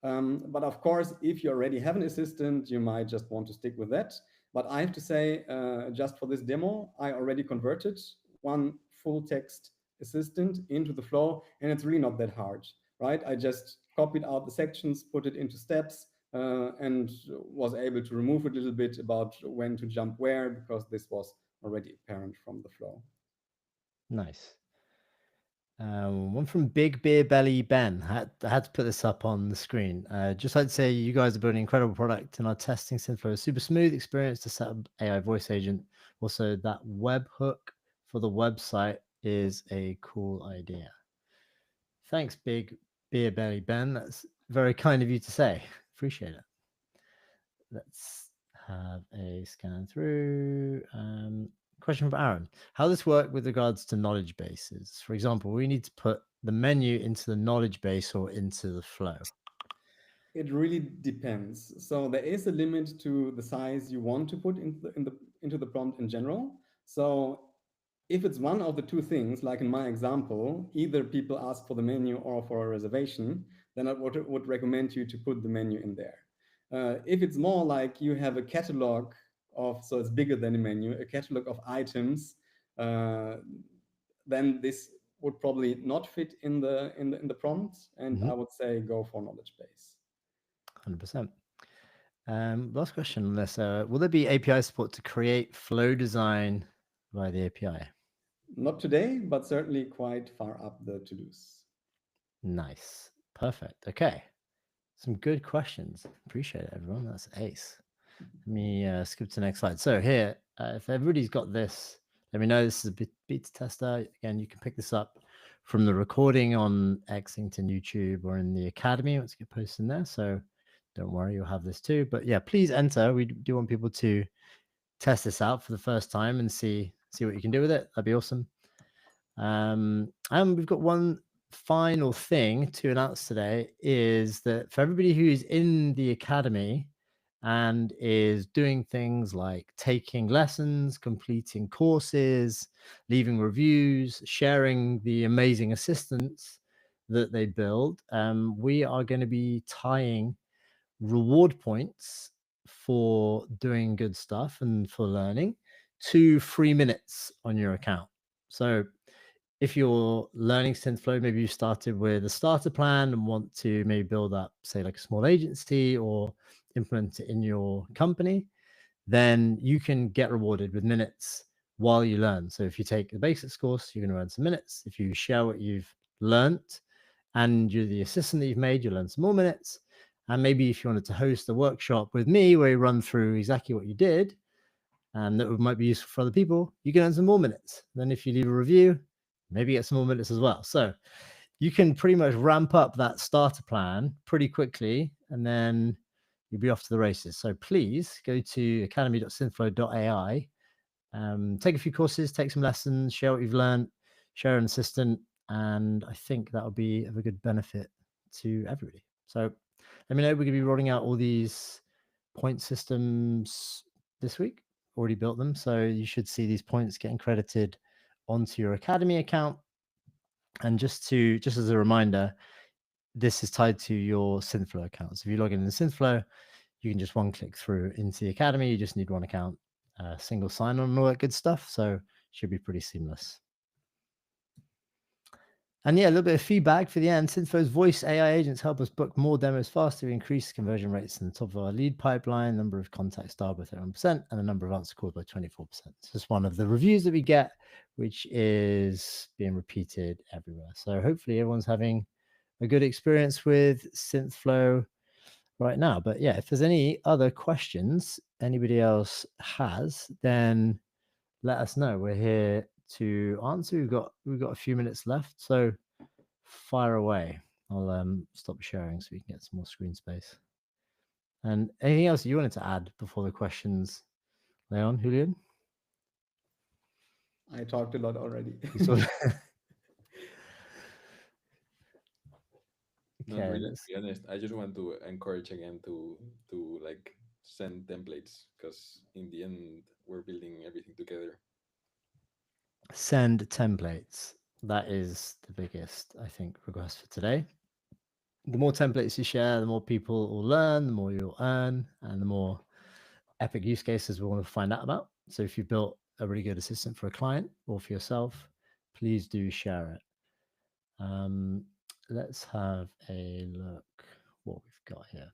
Speaker 3: But of course, if you already have an assistant, you might just want to stick with that. But I have to say, just for this demo, I already converted one full text assistant into the flow, and it's really not that hard, right? I just copied out the sections, put it into steps, and was able to remove a little bit about when to jump where, because this was already apparent from the flow.
Speaker 1: Nice. One from Big Beer Belly Ben. I had to put this up on the screen. Just like to say, you guys are building an incredible product, and our testing Synthflow is super smooth experience to set up AI voice agent. Also, that webhook for the website is a cool idea. Thanks, Big Beer Belly Ben. That's very kind of you to say. Appreciate it. Let's have a scan through. Question from Aaron. How does this work with regards to knowledge bases? For example, we need to put the menu into the knowledge base or into the flow.
Speaker 3: It really depends. So there is a limit to the size you want to put into the prompt in general. So if it's one of the two things, like in my example, either people ask for the menu or for a reservation, then I would recommend you to put the menu in there. If it's more like you have a catalog of, so it's bigger than a menu, a catalog of items, then this would probably not fit in the prompt, and I would say go for knowledge base.
Speaker 1: 100%. Last question on this. Will there be API support to create flow design via the API?
Speaker 3: Not today, but certainly quite far up the to-dos.
Speaker 1: Nice. Perfect. Okay. Some good questions. Appreciate it, everyone. That's ace. Let me skip to the next slide. So here, if everybody's got this, let me know. This is a beta tester. Again, you can pick this up from the recording on Exington YouTube or in the Academy once you get posted in there. So don't worry, you'll have this too. But yeah, please enter. We do want people to test this out for the first time and see what you can do with it. That'd be awesome. And we've got one final thing to announce today is that for everybody who's in the Academy and is doing things like taking lessons, completing courses, leaving reviews, sharing the amazing assistants that they build, we are going to be tying reward points for doing good stuff and for learning to 3 minutes on your account. So if you're learning Synthflow, maybe you started with a starter plan and want to maybe build up, say, like a small agency or implement it in your company, then you can get rewarded with minutes while you learn. So if you take the basics course, you're going to earn some minutes. If you share what you've learned and you're the assistant that you've made, you'll earn some more minutes. And maybe if you wanted to host a workshop with me where you run through exactly what you did and that might be useful for other people, you can earn some more minutes. Then if you leave a review, maybe get some more minutes as well. So you can pretty much ramp up that starter plan pretty quickly, and then you'll be off to the races. So please go to academy.synthflow.ai, take a few courses, take some lessons, share what you've learned, share an assistant, and I think that'll be of a good benefit to everybody. So let me know. We're going to be rolling out all these point systems this week. Already built them, so you should see these points getting credited onto your Academy account. And just as a reminder, this is tied to your Synthflow account. So if you log in Synthflow, you can just one click through into the Academy. You just need one account, single sign-on and all that good stuff. So it should be pretty seamless. And yeah, a little bit of feedback for the end. Synthflow's voice AI agents help us book more demos faster, increase conversion rates in the top of our lead pipeline, number of contacts dialed by 31%, and the number of answers called by 24%. It's just one of the reviews that we get, which is being repeated everywhere. So hopefully everyone's having a good experience with Synthflow right now. But yeah, if there's any other questions anybody else has, then let us know. We're here to answer. We've got a few minutes left, so fire away. I'll stop sharing so we can get some more screen space. And anything else you wanted to add before the questions, Leon, Julian?
Speaker 3: I talked a lot already.
Speaker 2: Not really, to be honest. I just want to encourage again to like send templates, because in the end we're building everything together.
Speaker 1: Send templates. That is the biggest, I think, request for today. The more templates you share, the more people will learn, the more you'll earn, and the more epic use cases we want to find out about. So if you've built a really good assistant for a client or for yourself, please do share it. Let's have a look what we've got here.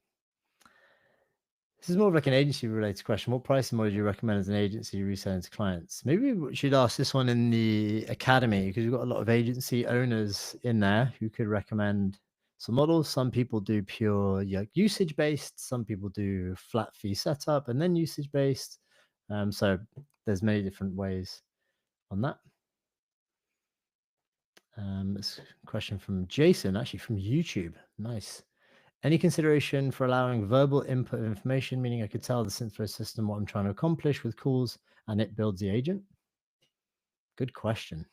Speaker 1: This is more of like an agency related question. What pricing model do you recommend as an agency reselling to clients? Maybe we should ask this one in the Academy, because we've got a lot of agency owners in there who could recommend some models. Some people do pure usage based. Some people do flat fee setup and then usage based. So there's many different ways on that. This question from Jason, actually from YouTube. Nice. Any consideration for allowing verbal input of information, meaning I could tell the Synthflow system what I'm trying to accomplish with calls and it builds the agent? Good question.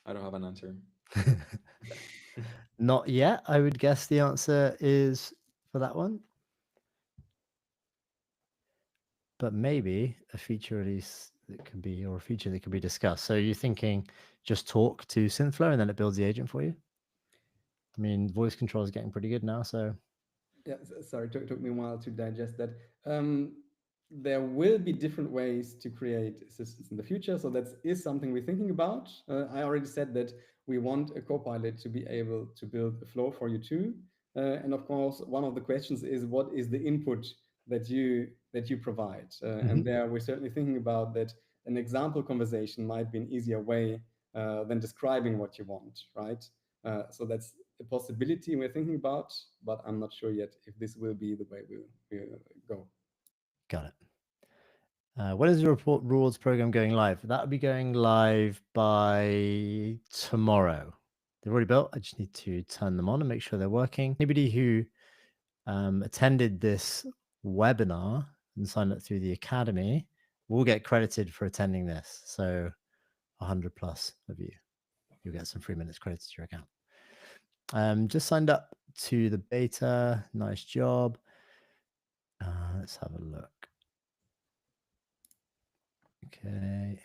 Speaker 2: I don't have an answer.
Speaker 1: Not yet. I would guess the answer is for that one. But maybe a feature release that could be, or a feature that could be discussed. So you're thinking just talk to Synthflow and then it builds the agent for you? I mean, voice control is getting pretty good now, so.
Speaker 3: Yeah, sorry, took me a while to digest that. There will be different ways to create assistants in the future. So that is something we're thinking about. I already said that we want a copilot to be able to build a flow for you too. And of course, one of the questions is, what is the input that you provide? And there we're certainly thinking about that. An example conversation might be an easier way than describing what you want, right? So that's a possibility we're thinking about, but I'm not sure yet if this will be the way we'll go.
Speaker 1: Got it. When is the report rewards program going live? That'll be going live by tomorrow. They're already built. I just need to turn them on and make sure they're working. Anybody who attended this webinar and signed up through the Academy will get credited for attending this. So 100 plus of you, you'll get some free minutes credited to your account. Just signed up to the beta. Nice job. Let's have a look. Okay.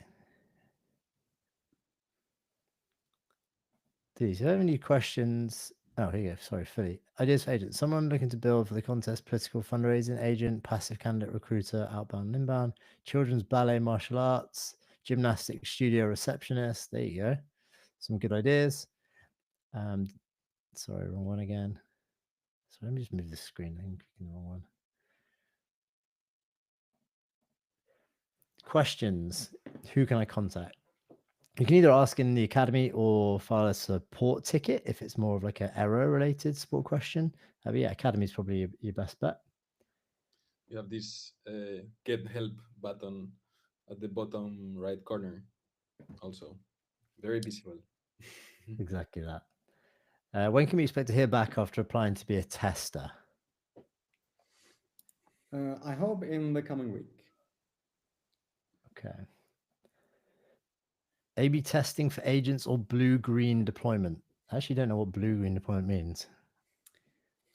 Speaker 1: Do you have any questions? Oh, here you go. Sorry, Philly. Ideas for agents. Someone looking to build for the contest, political fundraising agent, passive candidate recruiter, outbound and inbound, children's ballet, martial arts, gymnastics studio receptionist. There you go. Some good ideas. Sorry, wrong one again. So let me just move the screen. I'm clicking the wrong one. Questions. Who can I contact? You can either ask in the academy or file a support ticket if it's more of like an error related support question. But yeah, academy is probably your best bet.
Speaker 2: You have this get help button at the bottom right corner, also very visible.
Speaker 1: Exactly that. When can we expect to hear back after applying to be a tester?
Speaker 3: I hope in the coming week.
Speaker 1: Okay. A/B testing for agents or blue-green deployment? I actually don't know what blue-green deployment means.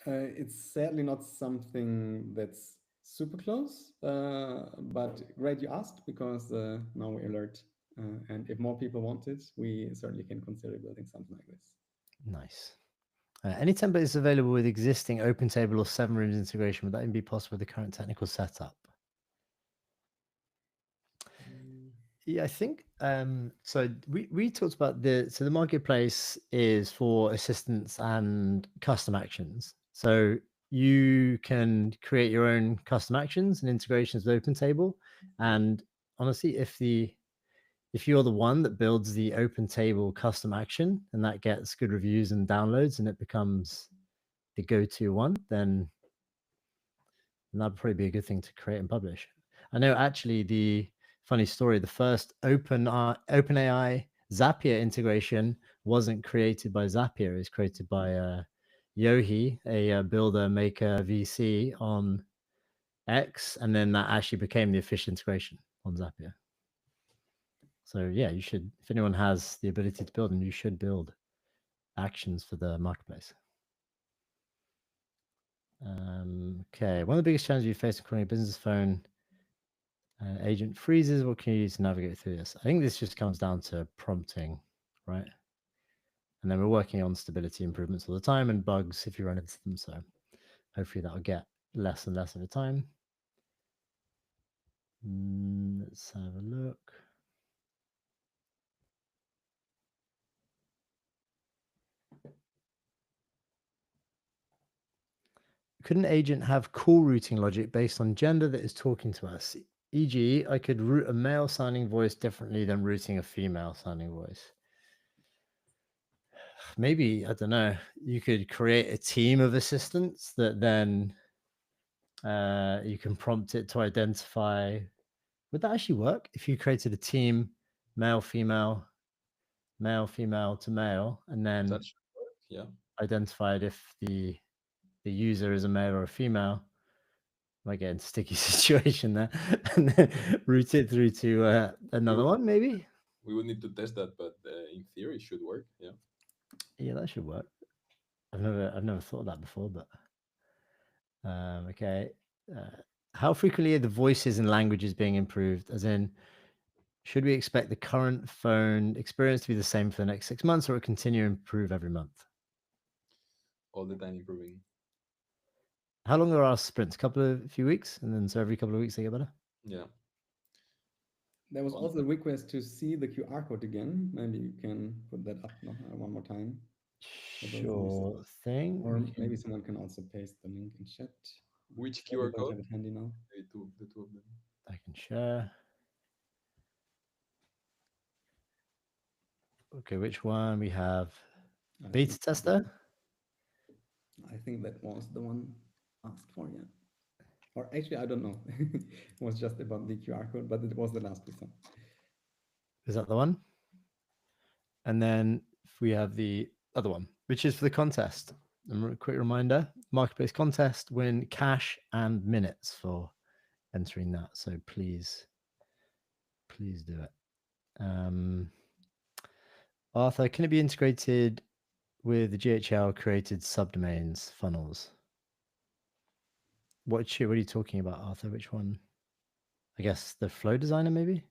Speaker 3: It's sadly not something that's super close, but great you asked because now we alert. And if more people want it, we certainly can consider building something like this.
Speaker 1: Nice. Any templates available with existing OpenTable or 7-Rooms integration? Would that even be possible with the current technical setup? Yeah, I think so. We talked about the marketplace is for assistance and custom actions. So you can create your own custom actions and integrations with OpenTable. And honestly, if you're the one that builds the OpenTable custom action and that gets good reviews and downloads and it becomes the go-to one, then that'd probably be a good thing to create and publish. I know actually the funny story, the first OpenAI Zapier integration wasn't created by Zapier. It was created by Yohi, a builder maker VC on X, and then that actually became the official integration on Zapier. So yeah, you should, if anyone has the ability to build them, you should build actions for the marketplace. Okay, one of the biggest challenges you face in calling a business phone agent freezes. What can you use to navigate through this? I think this just comes down to prompting, right? And then we're working on stability improvements all the time and bugs if you run into them. So hopefully that will get less and less of the time. Let's have a look. Could an agent have call routing logic based on gender that is talking to us? E.g., I could route a male sounding voice differently than routing a female sounding voice. Maybe, I don't know, you could create a team of assistants that then you can prompt it to identify. Would that actually work if you created a team, male, female to male, and then
Speaker 2: That should work, yeah.
Speaker 1: identified if the user is a male or a female? Might get in a sticky situation there, and then route it through to another one, maybe.
Speaker 2: We would need to test that, but in theory, it should work. Yeah.
Speaker 1: Yeah, that should work. I've never thought of that before, but okay. How frequently are the voices and languages being improved? As in, should we expect the current phone experience to be the same for the next 6 months, or it continue to improve every month?
Speaker 2: All the time improving.
Speaker 1: How long are our sprints? A few weeks, and then so every couple of weeks they get better.
Speaker 2: Yeah.
Speaker 3: There was also a request to see the QR code again. Maybe you can put that up one more time.
Speaker 1: Sure thing.
Speaker 3: Or maybe someone can also paste the link in chat.
Speaker 2: Which
Speaker 3: I
Speaker 2: QR
Speaker 3: don't
Speaker 2: code?
Speaker 3: have it handy now.
Speaker 2: Maybe the two of them.
Speaker 1: I can share. Okay, which one we have? Beta tester.
Speaker 3: I think that was the one asked for, yeah. Or actually, I don't know. It was just about the QR code, but it was the last we saw.
Speaker 1: Is that the one? And then we have the other one, which is for the contest. A quick reminder, marketplace contest, win cash and minutes for entering that. So please do it. Arthur, can it be integrated with the GHL created subdomains funnels? What are you talking about, Arthur? Which one? I guess the flow designer, maybe?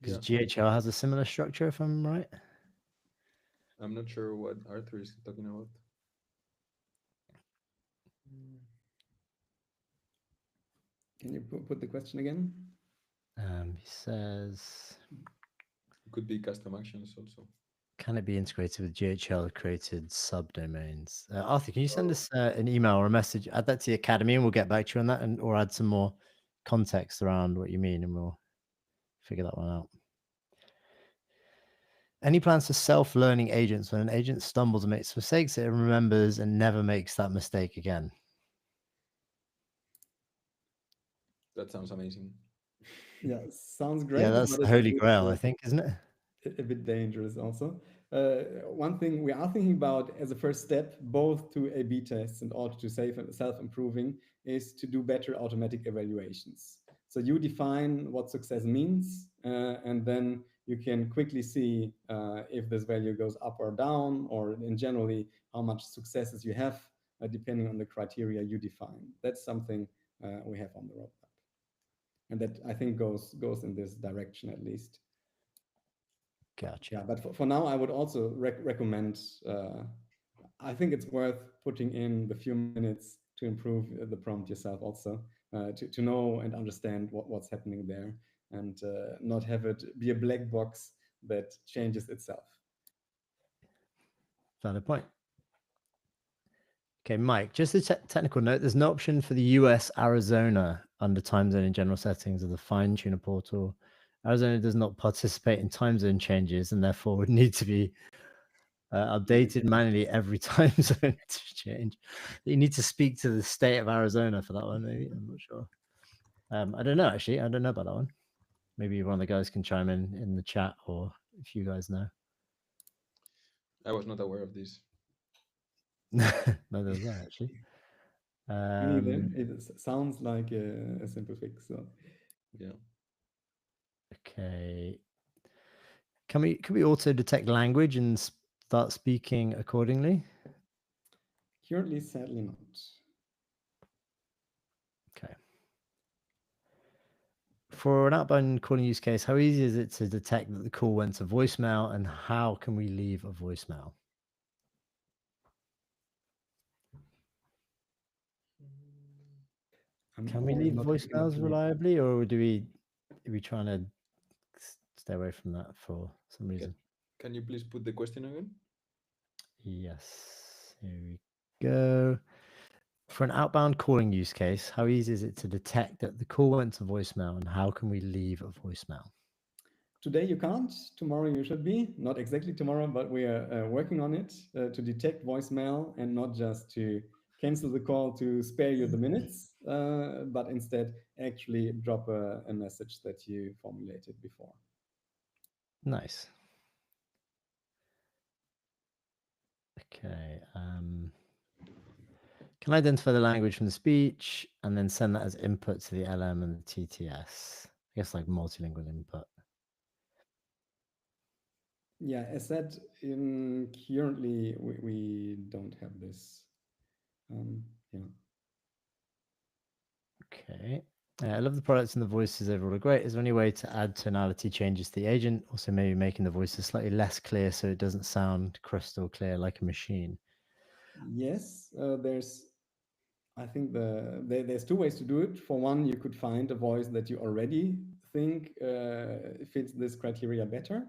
Speaker 1: Because GHL has a similar structure, if I'm right.
Speaker 2: I'm not sure what Arthur is talking about.
Speaker 3: Can you put the question again?
Speaker 1: He says,
Speaker 2: Could be custom actions also.
Speaker 1: Can it be integrated with GHL created subdomains? Arthur, can you send us an email or a message? Add that to the academy, and we'll get back to you on that, and or add some more context around what you mean, and we'll figure that one out. Any plans for self-learning agents? When an agent stumbles and makes mistakes, it remembers and never makes that mistake again.
Speaker 2: That sounds amazing.
Speaker 3: Yeah, sounds great.
Speaker 1: Yeah, that's
Speaker 3: but
Speaker 1: the
Speaker 3: it's a
Speaker 1: holy
Speaker 3: bit,
Speaker 1: grail, I think, isn't it?
Speaker 3: a bit dangerous also. One thing we are thinking about as a first step, both to A/B tests and also to self-improving, is to do better automatic evaluations. So you define what success means, and then you can quickly see if this value goes up or down, or in generally how much successes you have, depending on the criteria you define. That's something we have on the roadmap, and that I think goes in this direction at least.
Speaker 1: Gotcha.
Speaker 3: Yeah, but for now, I would also recommend. I think it's worth putting in the few minutes to improve the prompt yourself, also to know and understand what's happening there, and not have it be a black box that changes itself.
Speaker 1: Valid point. Okay, Mike, just a technical note. There's no option for the US Arizona under time zone in general settings of the fine tuner portal. Arizona does not participate in time zone changes and therefore would need to be updated manually every time zone to change. You need to speak to the state of Arizona for that one, maybe. I'm not sure. I don't know, actually. I don't know about that one. Maybe one of the guys can chime in the chat, or if you guys know.
Speaker 2: I was not aware of this.
Speaker 1: No, there's that, actually.
Speaker 3: Me neither. It sounds like a simple fix. So
Speaker 2: Yeah.
Speaker 1: Okay. Can we auto detect language and start speaking accordingly?
Speaker 3: currently, sadly not.
Speaker 1: Okay. For an outbound calling use case, how easy is it to detect that the call went to voicemail, and how can we leave a voicemail? Can we
Speaker 3: always
Speaker 1: leave
Speaker 3: not quick enough
Speaker 1: voicemails
Speaker 3: to read.
Speaker 1: reliably, or are we trying to stay away from that for some reason?
Speaker 2: Can you please put the question again?
Speaker 1: Yes. Here we go. For an outbound calling use case, how easy is it to detect that the call went to voicemail, and how can we leave a voicemail?
Speaker 3: Today you can't, tomorrow you should be. Not exactly tomorrow, but we are working on it to detect voicemail and not just to cancel the call to spare you the minutes, but instead actually drop a message that you formulated before.
Speaker 1: Nice. Okay. Can I identify the language from the speech and then send that as input to the LM and the TTS? I guess like multilingual input.
Speaker 3: Yeah, as said, currently we don't have this. Yeah.
Speaker 1: Okay. I love the products and the voices overall are great. Is there any way to add tonality changes to the agent? Also, maybe making the voices slightly less clear so it doesn't sound crystal clear like a machine.
Speaker 3: Yes, there's I think there's two ways to do it. For one, you could find a voice that you already think fits this criteria better.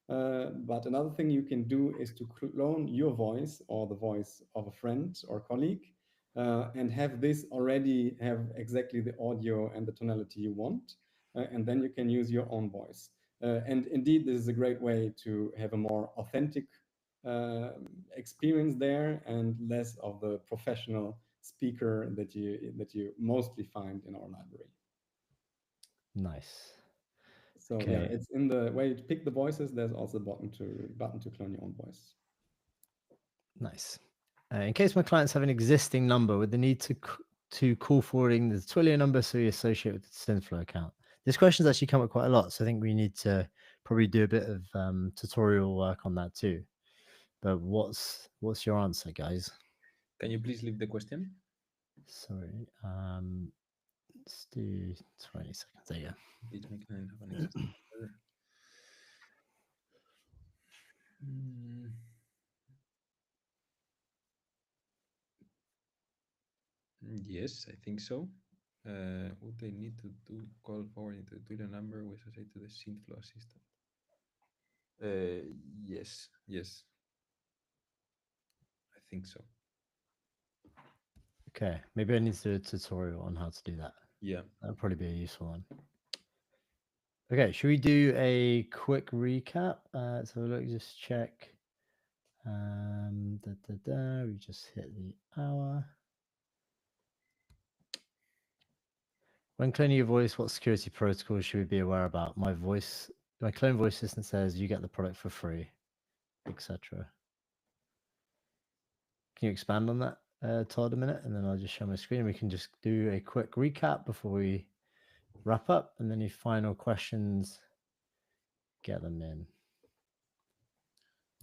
Speaker 3: But another thing you can do is to clone your voice or the voice of a friend or colleague, and have this already have exactly the audio and the tonality you want, and then you can use your own voice. And indeed, this is a great way to have a more authentic uh, experience there and less of the professional speaker that you mostly find in our library.
Speaker 1: Nice.
Speaker 3: So yeah,
Speaker 1: Okay.
Speaker 3: it's in the way you pick the voices. There's also a button to clone your own voice.
Speaker 1: Nice. In case my clients have an existing number with the need to call forwarding the Twilio number so we associate with the Synthflow account. This question's actually come up quite a lot, so I think we need to probably do a bit of tutorial work on that too. But what's your answer, guys?
Speaker 2: Can you please leave the question?
Speaker 1: Sorry. Let's do 20 seconds. There you go.
Speaker 2: Did my client have an existing number? Mm, yes, I think so. Would they need to do call forwarding to the Twitter number we associate to the Synthflow assistant? Yes, yes, I think so.
Speaker 1: Okay, maybe I need to do a tutorial on how to do that.
Speaker 2: Yeah.
Speaker 1: That'll probably be a useful one. Okay, should we do a quick recap? So look, just check. We just hit the hour. When cloning your voice, what security protocols should we be aware about? My clone voice assistant says you get the product for free, etc. Can you expand on that, Todd, a minute? And then I'll just share my screen. We can just do a quick recap before we wrap up. And then any final questions, get them in.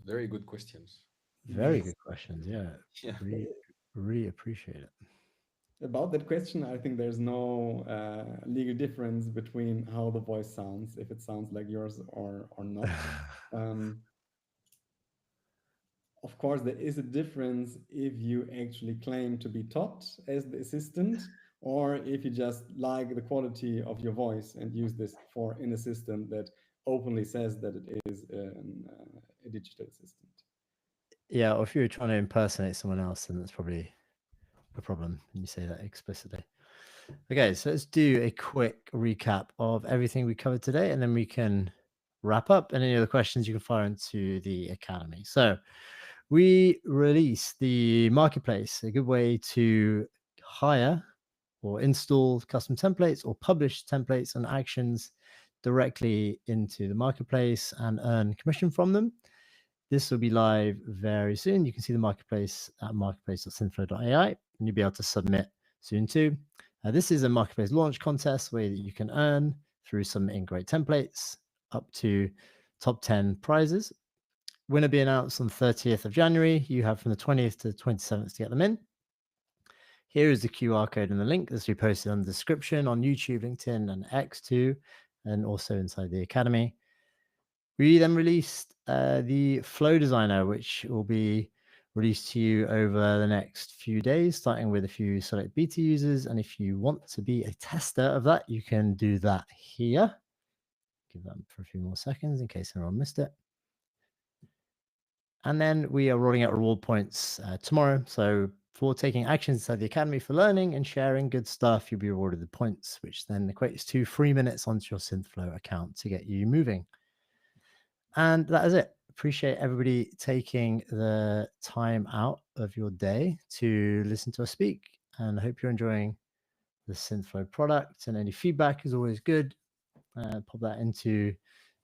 Speaker 2: Very good questions.
Speaker 1: Very
Speaker 3: Yes.
Speaker 1: good questions. Yeah.
Speaker 2: Yeah.
Speaker 1: Really appreciate it.
Speaker 3: About that question, I think there's no legal difference between how the voice sounds, if it sounds like yours or not. Of course, there is a difference if you actually claim to be Todd as the assistant, or if you just like the quality of your voice and use this for an assistant that openly says that it is a digital assistant.
Speaker 1: Yeah, or if you're trying to impersonate someone else, then that's probably a problem when you say that explicitly. Okay, so let's do a quick recap of everything we covered today, and then we can wrap up. And any other questions you can fire into the Academy. So we released the marketplace, a good way to hire or install custom templates or publish templates and actions directly into the marketplace and earn commission from them. This will be live very soon. You can see the marketplace at marketplace.synthflow.ai, and you'll be able to submit soon too. This is a marketplace launch contest where you can earn through submitting great templates up to top 10 prizes. Winner be announced on the 30th of January. You have from the 20th to the 27th to get them in. Here is the QR code and the link that's be posted on the description on YouTube, LinkedIn, and X too, and also inside the Academy. We then released the Flow Designer, which will be released to you over the next few days, starting with a few select beta users. And if you want to be a tester of that, you can do that here. Give that for a few more seconds in case anyone missed it. And then we are rolling out reward points tomorrow. So for taking actions inside the Academy for learning and sharing good stuff, you'll be rewarded the points, which then equates to 3 minutes onto your Synthflow account to get you moving. And that is it. Appreciate everybody taking the time out of your day to listen to us speak. And I hope you're enjoying the Synthflow product. And any feedback is always good. Pop that into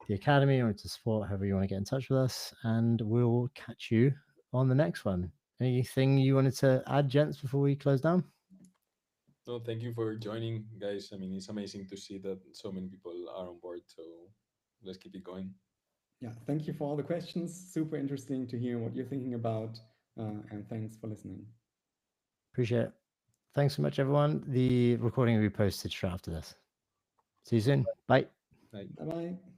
Speaker 1: the Academy or into support, however you want to get in touch with us. And we'll catch you on the next one. Anything you wanted to add, gents, before we close down?
Speaker 2: No, thank you for joining, guys. I mean, it's amazing to see that so many people are on board. So let's keep it going.
Speaker 3: Yeah, thank you for all the questions. Super interesting to hear what you're thinking about. And thanks for listening.
Speaker 1: Appreciate it. Thanks so much, everyone. The recording will be posted straight after this. See you soon. Bye.
Speaker 2: Bye.
Speaker 3: Bye-bye.